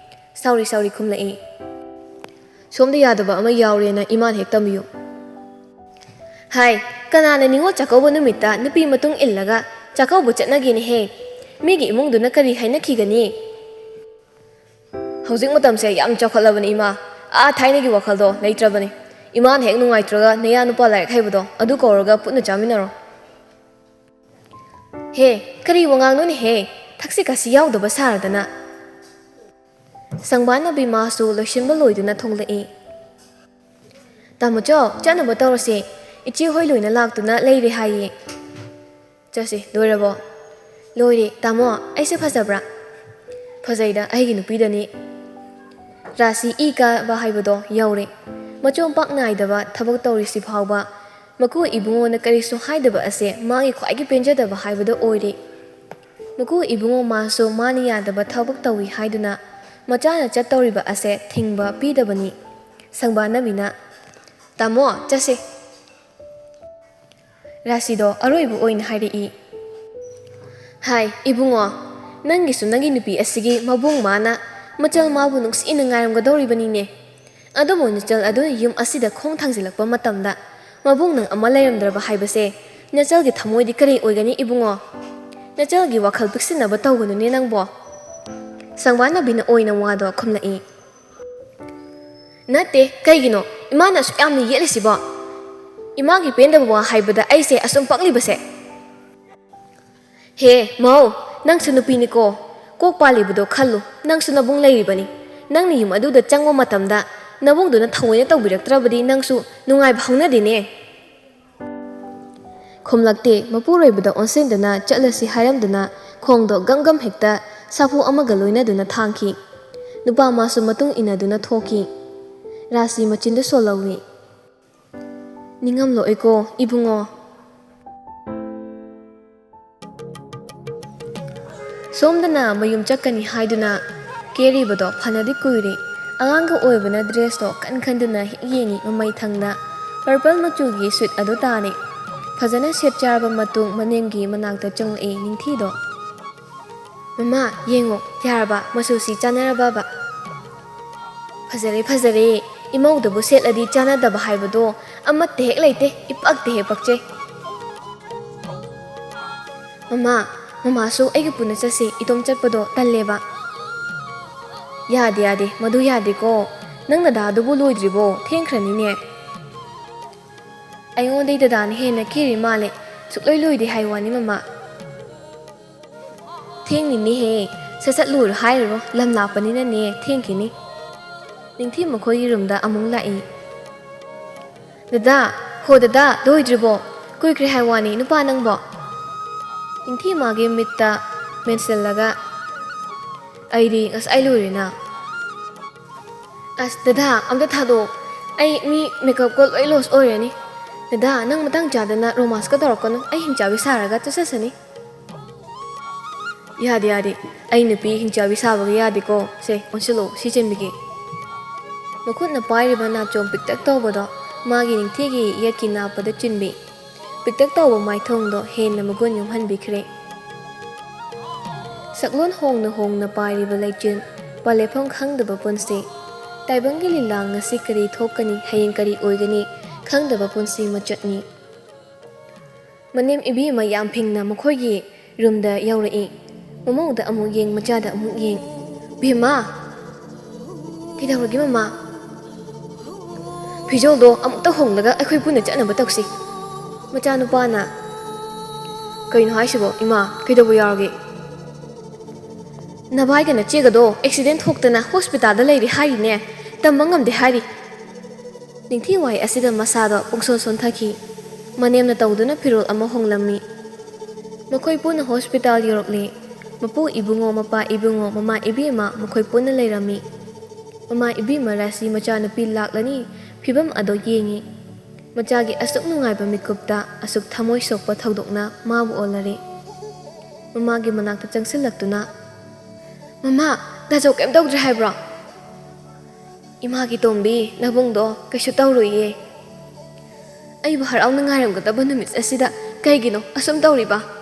ꯁꯥꯎꯔꯤ ꯈꯨꯝꯂꯛꯏ ꯁꯣꯝꯗ ꯌꯥꯗꯕ ꯑꯃ ꯌꯥꯎꯔꯦꯅ ꯏꯃꯥꯅ ꯍꯦꯛ ꯇꯝꯕꯤꯌꯨ ꯍꯥꯏ ꯀꯅꯥꯅ ꯅꯤꯉꯣꯜ ꯆꯥꯛꯀꯧꯕ ꯅꯨꯃꯤꯠꯇ ꯅꯨꯄꯤ ꯃꯇꯨꯡ ꯏꯜꯂꯒ ꯆꯥꯛꯀꯧꯕ ꯆꯠꯅꯒꯦꯅꯦꯍꯦ ꯃꯤꯒꯤ ꯏꯃꯨꯡꯗꯨꯅ ꯀꯔꯤ ꯍꯥꯏꯅꯈꯤꯒꯅꯤ ꯍꯧꯖꯤꯛ ꯃꯇꯝꯁꯦ ꯌꯥꯝ ꯆꯥꯎꯈꯠꯂꯕꯅꯤ ꯏꯃꯥ ꯊꯥꯏꯅꯒꯤ ꯋꯥꯈꯜꯗꯣ ꯂꯩꯇ꯭ꯔꯕꯅꯤ ꯏꯃꯥꯅ ꯍꯦꯛ ꯅꯨꯡꯉꯥꯏꯇ꯭ꯔꯒ ꯅꯌꯥ ꯅꯨꯄꯥ ꯂꯥꯏꯔꯤꯛ ꯍꯩꯕꯗꯣ ꯑꯗꯨ ꯀꯧꯔꯒ ꯄꯨꯟꯅ ꯆꯥꯃꯤꯟꯅꯔꯣ ꯍꯦ ꯀꯔꯤ ꯋꯥꯉꯥꯡꯅꯣꯅꯦꯍꯦ ꯊꯛꯁꯤ ꯈꯥꯁꯤ ꯌꯥꯎꯗꯕ ꯁꯥꯔꯗꯅ ꯁꯪꯕꯥꯟꯅꯕꯤ ꯃꯥꯁꯨ ꯂꯣꯏꯁꯤꯟꯕ ꯂꯣꯏꯗꯨꯅ ꯊꯣꯡꯂꯛꯏ ꯇꯥꯃꯣꯆꯧ ꯆꯠꯅꯕ ꯇꯧꯔꯁꯦ ꯏꯆꯦ ꯍꯣꯏ ꯂꯣꯏꯅ ꯂꯥꯛꯇꯨꯅ ꯂꯩꯔꯦ ꯍꯥꯏꯌꯦ ꯆꯠꯁꯤ ꯂꯣꯏꯔꯕꯣ ꯂꯣꯏꯔꯦ ꯇꯥꯃꯣ ꯑꯩꯁꯦ ꯐꯖꯕ꯭ꯔꯥ ꯐꯖꯩꯗ ꯑꯩꯒꯤ ꯅꯨꯄꯤꯗꯅꯤ ꯔꯥꯁꯤ ꯏ ꯀꯥꯕ ꯍꯥꯏꯕꯗꯣ ꯌꯧꯔꯦ ꯃꯆꯣꯝ ꯄꯥꯛ ꯅꯥꯏꯗꯕ ꯊꯕꯛ ꯇꯧꯔꯤꯁꯤ ꯐꯥꯎꯕ ꯃꯀꯨ ꯏꯕꯨꯡꯉꯣꯅ ꯀꯔꯤꯁꯨ ꯍꯥꯏꯗꯕ ꯑꯁꯦ ꯃꯥꯒꯤ ꯈ꯭ꯋꯥꯏꯒꯤ ꯄꯦꯟꯖꯗꯕ ꯍꯥꯏꯕꯗꯣ ꯑꯣꯏꯔꯦ ꯃꯀꯨ ꯏꯕꯨꯡꯉꯣ ꯃꯥꯁꯨ ꯃꯥꯅ ꯌꯥꯗꯕ ꯊꯕꯛ ꯇꯧꯏ ꯍꯥꯏꯗꯨꯅ ꯃꯆꯥꯅ ꯆꯠꯇꯧꯔꯤꯕ ꯑꯁꯦ ꯊꯤꯡꯕ ꯄꯤꯗꯕꯅꯤ ꯁꯪꯕꯥꯟꯅꯕꯤꯅ ꯇꯥꯃꯣ ꯆꯠꯁꯦ ꯔꯥꯁꯤꯗꯣ ꯑꯔꯣꯏꯕ ꯑꯣꯏꯅ ꯍꯥꯏꯔꯛꯏ ꯍꯥꯏ ꯏꯕꯨꯡꯉꯣ ꯅꯪꯒꯤꯁꯨ ꯅꯪꯒꯤ ꯅꯨꯄꯤ ꯑꯁꯤꯒꯤ ꯃꯕꯨꯡ ꯃꯥꯅ ꯃꯆꯜ ꯃꯥꯕꯨ ꯅꯨꯡꯁꯤꯅ ꯉꯥꯏꯔꯝꯒꯗꯧꯔꯤꯕꯅꯤꯅꯦ ꯑꯗꯨꯕꯨ ꯅꯆꯜ ꯑꯗꯨꯅ ꯌꯨꯝ ꯑꯁꯤꯗ ꯈꯣꯡ ꯊꯥꯡꯖꯤꯜꯂꯛꯄ ꯃꯇꯝꯗ ꯃꯕꯨꯡ ꯅꯪ ꯑꯃ ꯂꯩꯔꯝꯗ꯭ꯔꯕ ꯍꯥꯏꯕꯁꯦ ꯅꯆꯜꯒꯤ ꯊꯃꯣꯏꯗꯤ ꯀꯔꯤ ꯑꯣꯏꯒꯅꯤ ꯏꯕꯨꯡꯉꯣ ꯅꯆꯜꯒꯤ ꯋꯥꯈꯜ ꯄꯤꯛꯁꯤꯟꯅꯕ ꯇꯧꯒꯅꯨꯅꯦ ꯅꯪꯕꯣ ꯁꯪꯕꯥꯟꯅꯕꯤꯅ ꯑꯣꯏꯅ ꯋꯥꯗꯣ ꯈꯨꯝꯂꯛꯏ ꯅꯠꯇꯦ ꯀꯩꯒꯤꯅꯣ ꯏꯃꯥꯅ ꯑꯁꯨꯛ ꯌꯥꯝꯅ ꯌꯦꯠꯂꯤꯁꯤꯕꯣ ꯏꯃꯥꯒꯤ ꯄꯦꯟꯗꯕ ꯋꯥ ꯍꯥꯏꯕꯗ ꯑꯩꯁꯦ ꯑꯁꯨꯝ ꯄꯛꯂꯤꯕꯁꯦ ꯍꯦ ꯃꯧ ꯅꯪꯁꯨ ꯅꯨꯄꯤꯅꯤꯀꯣ ꯀꯣꯛ ꯄꯥꯜꯂꯤꯕꯗꯣ ꯈꯜꯂꯨ ꯅꯪꯁꯨ ꯅꯕꯨꯡ ꯂꯩꯔꯤꯕꯅꯤ ꯅꯪꯅ ꯌꯨꯝ ꯑꯗꯨꯗ ꯆꯪꯕ ꯃꯇꯝꯗ ꯅꯕꯨꯡꯗꯨꯅ ꯊꯑꯣꯏꯅ ꯇꯧꯕꯤꯔꯛꯇ꯭ꯔꯕꯗꯤ ꯅꯪꯁꯨ ꯅꯨꯡꯉꯥꯏꯕ ꯍꯧꯅꯗꯦꯅꯦ ꯈꯨꯝꯂꯛꯇꯦ ꯃꯄꯨꯔꯣꯏꯕꯗ ꯑꯣꯟꯁꯤꯟꯗꯨꯅ ꯆꯠꯂꯁꯤ ꯍꯥꯏꯔꯝꯗꯨꯅ ꯈꯣꯡꯗꯣ ꯒꯝ ꯍꯦꯛꯇ ꯁꯥꯐꯨ ꯑꯃꯒ ꯂꯣꯏꯅꯗꯨꯅ ꯊꯥꯡꯈꯤ ꯅꯨꯄꯥ ꯃꯥꯁꯨ ꯃꯇꯨꯡ ꯏꯟꯅꯗꯨꯅ ꯊꯣꯛꯈꯤ ꯔꯥꯁꯤ ꯃꯆꯤꯟꯗ ꯁꯣꯜꯍꯧꯏ ꯅꯤꯡꯉꯝꯂꯣꯏꯀꯣ ꯏꯕꯨꯡꯉꯣ ꯁꯣꯝꯗꯅ ꯃꯌꯨꯝ ꯆꯠꯀꯅꯤ ꯍꯥꯏꯗꯨꯅ ꯀꯦꯔꯤꯕꯗꯣ ꯐꯅꯗꯤ ꯀꯨꯏꯔꯦ ꯑꯉꯥꯡꯒ ꯑꯣꯏꯕꯅ ꯗ꯭ꯔꯦꯁꯇꯣ ꯈꯟꯗꯨꯅ ꯍꯦꯛ ꯌꯦꯡꯉꯤ ꯃꯃꯩ ꯊꯪꯅ ꯄꯔꯄꯜ ꯃꯆꯨꯒꯤ ꯁꯨꯠ ꯑꯗꯨ ꯇꯥꯅꯤ ꯐꯖꯅ ꯁꯦꯠ ꯆꯥꯔꯕ ꯃꯇꯨꯡ ꯃꯅꯦꯝꯒꯤ ꯃꯅꯥꯛꯇ ꯆꯪꯂꯛꯏ ꯅꯤꯡꯊꯤꯗꯣ ꯃꯃꯥ ꯌꯦꯡꯉꯣ ꯌꯥꯔꯕ ꯃꯆꯨꯁꯤ ꯆꯥꯟꯅꯔꯕꯕ ꯐꯖꯔꯦ ꯏꯃꯧꯗꯕꯨ ꯁꯦꯠꯂꯗꯤ ꯆꯥꯟꯅꯗꯕ ꯍꯥꯏꯕꯗꯣ ꯑꯃꯠꯇ ꯍꯦꯛ ꯂꯩꯇꯦ ꯏꯄꯛꯇ ꯍꯦꯛ ꯄꯛꯆꯩ ꯃꯃꯥꯁꯨ ꯑꯩꯒ ꯄꯨꯟꯅ ꯆꯠꯁꯤ ꯏꯇꯣꯝ ꯆꯠꯄꯗꯣ ꯇꯜꯂꯦꯕ ꯌꯥꯗꯦ ꯃꯗꯨ ꯌꯥꯗꯦꯀꯣ ꯅꯪ ꯗꯗꯥꯗꯨꯕꯨ ꯂꯣꯏꯗ꯭ꯔꯤꯕꯣ ꯊꯦꯡꯈ꯭ꯔꯅꯤꯅꯦ ꯑꯩꯉꯣꯟꯗꯩ ꯗꯗꯥꯅ ꯍꯦꯟꯅ ꯀꯦꯔꯤ ꯃꯥꯜꯂꯦ ꯁꯨꯛꯂꯣꯏ ꯂꯣꯏꯗꯦ ꯍꯥꯏ ꯋꯥꯅꯤ ꯃꯃꯥ ꯊꯦꯡꯅꯤꯅꯦꯍꯦ ꯁꯠ ꯂꯣꯏꯔꯣ ꯍꯥꯏꯔꯨꯔꯣ ꯂꯝ ꯂꯥꯞꯄꯅꯤꯅꯅꯦ ꯊꯦꯡꯈꯤꯅꯤ ꯅꯤꯡꯊꯤ ꯃꯈꯣꯏꯒꯤ ꯔꯨꯝꯗ ꯑꯃꯨꯛ ꯂꯥꯛꯏ ꯗꯗꯥ ꯂꯣꯏꯗ꯭ꯔꯤꯕꯣ ꯀꯨꯏꯈ꯭ꯔꯦ ꯍꯥꯏ ꯋꯥꯅꯤ ꯅꯨꯄꯥ ꯅꯪꯕꯣ ꯅꯤꯡꯊꯤ ꯃꯥꯒꯤ ꯃꯤꯠꯇ ꯃꯦꯟꯁꯤꯜꯂꯒ ꯑꯩꯗꯤ ꯉꯁꯥꯏ ꯂꯣꯏꯔꯦꯅ ꯑꯁ ꯗꯗꯥ ꯑꯝꯇ ꯊꯥꯗꯣꯛꯑꯣ ꯑꯩ ꯃꯤ ꯃꯦꯀꯞꯀ ꯂꯣꯏ ꯂꯣꯁ ꯑꯣꯏꯔꯅꯤ ꯗꯗꯥ ꯅꯪ ꯃꯇꯥꯡ ꯆꯥꯗꯅ ꯔꯣꯃꯥꯟꯁꯀ ꯇꯧꯔꯛꯀꯅꯨ ꯑꯩ ꯍꯤꯡꯆꯥꯕꯤ ꯁꯥꯔꯒ ꯆꯠꯆꯁꯅꯤ ꯌꯥꯗꯦ ꯑꯩ ꯅꯨꯄꯤ ꯍꯤꯡꯆꯥꯕꯤ ꯁꯥꯕꯒ ꯌꯥꯗꯦꯀꯣ ꯁꯦ ꯑꯣꯟꯁꯤꯜꯂꯣ ꯁꯤ ꯆꯤꯟꯕꯤꯒꯦ ꯃꯈꯨꯠꯅ ꯄꯥꯏꯔꯤꯕ ꯅꯥꯆꯣꯝ ꯄꯤꯛꯇꯛ ꯇꯧꯕꯗꯣ ꯃꯥꯒꯤ ꯅꯤꯡꯊꯤꯒꯤ ꯌꯦꯠꯀꯤ ꯅꯥꯞꯄꯗ ꯆꯤꯟꯕꯤ ꯄꯤꯛꯇꯛ ꯇꯧꯕ ꯃꯥꯏꯊꯣꯡꯗꯣ ꯍꯦꯟꯅ ꯃꯒꯨꯟ ꯌꯨꯝꯍꯟꯕꯤꯈ꯭ꯔꯦ ꯁꯛꯂꯣꯟ ꯍꯣꯡꯅ ꯄꯥꯏꯔꯤꯕ ꯂꯩꯆꯤꯟ ꯄꯥꯂꯦꯞꯐꯝ ꯈꯪꯗꯕ ꯄꯨꯟꯁꯤ ꯇꯥꯏꯕꯪꯒꯤ ꯂꯤꯂꯥ ꯉꯁꯤ ꯀꯔꯤ ꯊꯣꯛꯀꯅꯤ ꯍꯌꯦꯡ ꯀꯔꯤ ꯑꯣꯏꯒꯅꯤ ꯈꯪꯗꯕ ꯄꯨꯟꯁꯤ ꯃꯆꯠꯅꯤ ꯃꯅꯦꯝ ꯏꯕꯦꯝꯃ ꯌꯥꯝ ꯐꯤꯡꯅ ꯃꯈꯣꯏꯒꯤ ꯔꯨꯝꯗ ꯌꯧꯔꯛꯏ ꯃꯃꯧꯗ ꯑꯃꯨꯛ ꯌꯦꯡ ꯃꯆꯥꯗ ꯑꯃꯨꯛ ꯌꯦꯡ ꯕꯦꯝꯃ ꯀꯩꯗꯧꯔꯒꯦ ꯃꯃꯥ ꯐꯤꯖꯣꯜꯗꯣ ꯑꯃꯨꯛꯇ ꯍꯣꯡꯂꯒ ꯑꯩꯈꯣꯏ ꯄꯨꯟꯅ ꯆꯠꯅꯕ ꯇꯧꯁꯤ ꯃꯆꯥꯅꯨꯄꯥꯅ ꯀꯩꯅꯣ ꯍꯥꯏꯁꯤꯕꯣ ꯏꯃꯥ ꯀꯩꯗꯧꯕ ꯌꯥꯎꯔꯒꯦ ꯅꯚꯥꯏꯒ ꯅꯆꯦꯒꯗꯣ ꯑꯦꯛꯁꯤꯗꯦꯟ ꯊꯣꯛꯇꯅ ꯍꯣꯁꯄꯤꯇꯥꯜꯗ ꯂꯩꯔꯤ ꯍꯥꯏꯔꯤꯅꯦ ꯇꯝꯕ ꯉꯝꯗꯦ ꯍꯥꯏꯔꯤ ꯅꯤꯡꯊꯤꯋꯥꯏ ꯑꯁꯤꯗ ꯃꯁꯥꯗꯣ ꯄꯨꯡꯁꯣꯟ ꯁꯣꯟꯊꯈꯤ ꯃꯅꯦꯝꯅ ꯇꯧꯗꯨꯅ ꯐꯤꯔꯣꯜ ꯑꯃ ꯍꯣꯡꯂꯝꯃꯤ ꯃꯈꯣꯏ ꯄꯨꯟꯅ ꯍꯣꯁꯄꯤꯇꯥꯜ ꯌꯧꯔꯛꯂꯤ ꯃꯄꯨ ꯏꯕꯨꯡꯉꯣ ꯃꯄꯥ ꯏꯕꯨꯡꯉꯣ ꯃꯃꯥ ꯏꯕꯦꯝꯃ ꯃꯈꯣꯏ ꯄꯨꯟꯅ ꯂꯩꯔꯝꯃꯤ ꯃꯃꯥ ꯏꯕꯦꯝꯃ ꯔꯥꯁꯤ ꯃꯆꯥꯅꯨꯄꯤ ꯂꯥꯛꯂꯅꯤ ꯐꯤꯕꯝ ꯑꯗꯣ ꯌꯦꯡꯉꯤ ꯃꯆꯥꯒꯤ ꯑꯁꯨꯛ ꯅꯨꯡꯉꯥꯏꯕ ꯃꯤꯀꯨꯞꯇ ꯑꯁꯨꯛ ꯊꯃꯣꯏ ꯁꯣꯛꯄ ꯊꯧꯗꯣꯛꯅ ꯃꯥꯕꯨ ꯑꯣꯜꯂꯔꯤ ꯃꯃꯥꯒꯤ ꯃꯅꯥꯛꯇ ꯆꯪꯁꯤꯜꯂꯛꯇꯨꯅ ꯃꯃꯥ ꯗꯥꯆꯧ ꯀꯩꯝ ꯇꯧꯗ꯭ꯔꯦ ꯍꯥꯏꯕ꯭ꯔꯣ ꯏꯃꯥꯒꯤ ꯇꯣꯝꯕꯤ ꯅꯕꯨꯡꯗꯣ ꯀꯩꯁꯨ ꯇꯧꯔꯣꯏꯌꯦ ꯑꯩꯕꯨ ꯍꯔꯥꯎꯅ ꯉꯥꯏꯔꯝꯒꯗꯕ ꯅꯨꯃꯤꯠ ꯑꯁꯤꯗ ꯀꯩꯒꯤꯅꯣ ꯑꯁꯨꯝ ꯇꯧꯔꯤꯕ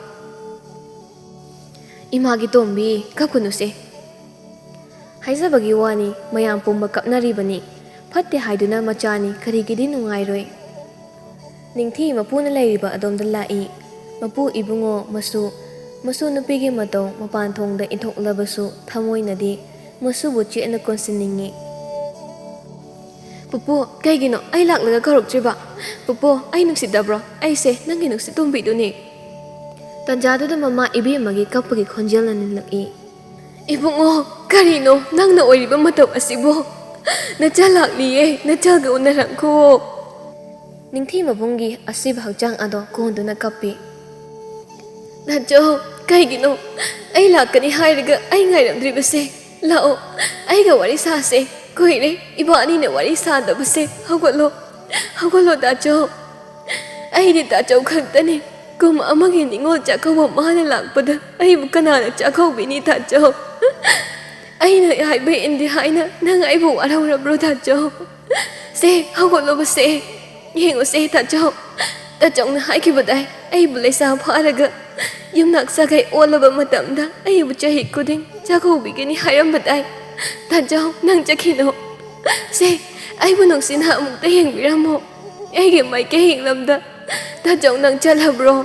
ꯏꯃꯥꯒꯤ ꯇꯣꯝꯕꯤ ꯀꯞꯀꯅꯨꯁꯦ ꯍꯥꯏꯖꯕꯒꯤ ꯋꯥꯅꯤ ꯃꯌꯥꯝ ꯄꯨꯝꯕ ꯀꯞꯅꯔꯤꯕꯅꯤ ꯐꯠꯇꯦ ꯍꯥꯏꯗꯨꯅ ꯃꯆꯥꯅꯤ ꯀꯔꯤꯒꯤꯗꯤ ꯅꯨꯡꯉꯥꯏꯔꯣꯏ ꯅꯤꯡꯊꯤ ꯃꯄꯨꯅ ꯂꯩꯔꯤꯕ ꯑꯗꯣꯝꯗ ꯂꯥꯛꯏ ꯃꯄꯨ ꯏꯕꯨꯡꯉꯣ ꯃꯁꯨ ꯅꯨꯄꯤꯒꯤ ꯃꯇꯧ ꯃꯄꯥꯟ ꯊꯣꯡꯗ ꯏꯟꯊꯣꯛꯂꯕꯁꯨ ꯊꯃꯣꯏꯅꯗꯤ ꯃꯁꯨꯕꯨ ꯆꯦꯠꯅ ꯀꯣꯟꯁꯤꯟꯅꯤꯡꯉꯤ ꯄꯨꯄꯨ ꯀꯩꯒꯤꯅꯣ ꯑꯩ ꯂꯥꯛꯂꯒ ꯀꯧꯔꯛꯇ꯭ꯔꯤꯕ ꯄꯨꯄꯨ ꯑꯩ ꯅꯨꯡꯁꯤꯗꯕ꯭ꯔꯣ ꯑꯩꯁꯦ ꯅꯪꯒꯤ ꯅꯨꯡꯁꯤꯠ ꯇꯣꯝꯕꯤꯗꯨꯅꯤ ꯇꯟꯖꯥꯗꯨꯗ ꯃꯃꯥ ꯏꯕꯦꯝꯃꯒꯤ ꯀꯞꯄꯒꯤ ꯈꯣꯟꯖꯦꯜꯅ ꯅꯤꯜꯂꯛꯏ ꯏꯕꯨꯡꯉꯣ ꯀꯔꯤꯅꯣ ꯅꯪꯅ ꯑꯣꯏꯔꯤꯕ ꯃꯇꯧ ꯑꯁꯤꯕꯨ ꯅꯆꯥ ꯂꯥꯛꯂꯤꯌꯦ ꯅꯆꯥꯒ ꯎꯅꯔꯛꯈꯣ ꯅꯤꯡꯊꯤ ꯃꯕꯨꯡꯒꯤ ꯑꯁꯤꯕ ꯍꯛꯆꯥꯡ ꯑꯗꯣ ꯀꯣꯟꯗꯨꯅ ꯀꯞꯄꯤ ꯅꯆꯧ ꯀꯩꯒꯤꯅꯣ ꯑꯩ ꯂꯥꯛꯀꯅꯤ ꯍꯥꯏꯔꯒ ꯑꯩ ꯉꯥꯏꯔꯝꯗ꯭ꯔꯤꯕꯁꯦ ꯂꯥꯛꯑꯣ ꯑꯩꯒ ꯋꯥꯔꯤ ꯁꯥꯁꯦ ꯀꯨꯏꯔꯦ ꯏꯕꯥꯅꯤꯅ ꯋꯥꯔꯤ ꯁꯥꯗꯕꯁꯦ ꯍꯧꯒꯠꯂꯣ ꯍꯧꯒꯠꯂꯣ ꯗꯥꯆꯧ ꯑꯩꯗꯤ ꯗꯥꯆꯧ ꯈꯛꯇꯅꯤ ꯀꯨꯝ ꯑꯃꯒꯤ ꯅꯤꯉꯣꯜ ꯆꯥꯛꯀꯧꯕ ꯃꯥꯅ ꯂꯥꯛꯄꯗ ꯑꯩꯕꯨ ꯀꯅꯥꯅ ꯆꯥꯛꯀꯧꯕꯤꯅꯤ ꯗꯥꯆꯧ ꯑꯩꯅ ꯍꯥꯏꯕ ꯏꯟꯗꯦ ꯍꯥꯏꯅ ꯅꯪ ꯑꯩꯕꯨ ꯋꯥꯔꯧꯔꯕ꯭ꯔꯣ ꯗꯥꯆꯧ ꯁꯦ ꯍꯧꯒꯠꯂꯣꯕꯁꯦ ꯌꯦꯡꯉꯨꯁꯦ ꯗꯥꯆꯧ ꯗꯥꯆꯧꯅ ꯍꯥꯏꯈꯤꯕꯗꯥꯏ ꯑꯩꯕꯨ ꯂꯩꯁꯥ ꯐꯥꯔꯒ ꯌꯨꯝꯅꯥꯛ ꯁꯥꯒꯩ ꯑꯣꯜꯂꯕ ꯃꯇꯝꯗ ꯑꯩꯕꯨ ꯆꯍꯤ ꯈꯨꯗꯤꯡ ꯆꯥꯛꯀꯧꯕꯤꯒꯅꯤ ꯍꯥꯏꯔꯝꯕꯗꯥꯏ ꯗꯥꯆꯧ ꯅꯪ ꯆꯠꯈꯤꯅꯣ ꯁꯦ ꯑꯩꯕꯨ ꯅꯨꯡꯁꯤꯅ ꯑꯃꯨꯛꯇ ꯌꯦꯡꯕꯤꯔꯝꯃꯣ ꯑꯩꯒꯤ ꯃꯥꯏꯀꯩ ꯌꯦꯡꯂꯝꯗ ꯗꯥꯆꯧ ꯅꯪ ꯆꯠꯂꯕ꯭ꯔꯣ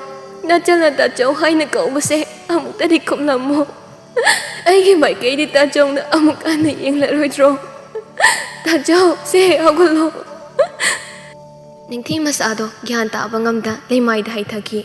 ꯅꯆꯜꯅ ꯗꯥꯆꯧ ꯍꯥꯏꯅ ꯀꯧꯕꯁꯦ ꯑꯃꯨꯛꯇꯗꯤ ꯈꯨꯝꯂꯝꯃꯣ ꯑꯩꯒꯤ ꯃꯥꯏꯀꯩꯗꯤ ꯗꯥꯆꯧꯅ ꯑꯃꯨꯛ ꯍꯟꯅ ꯌꯦꯡꯂꯔꯣꯏꯗ꯭ꯔꯣ ꯗꯥꯆꯧ ꯁꯦ ꯍꯧꯒꯠꯂꯣ ꯅꯤꯡꯊꯤ ꯃꯆꯥꯗꯣ ꯒ꯭ꯌꯥꯟ ꯇꯥꯕ ꯉꯝꯗ ꯂꯩꯃꯥꯏꯗ ꯍꯩꯊꯈꯤ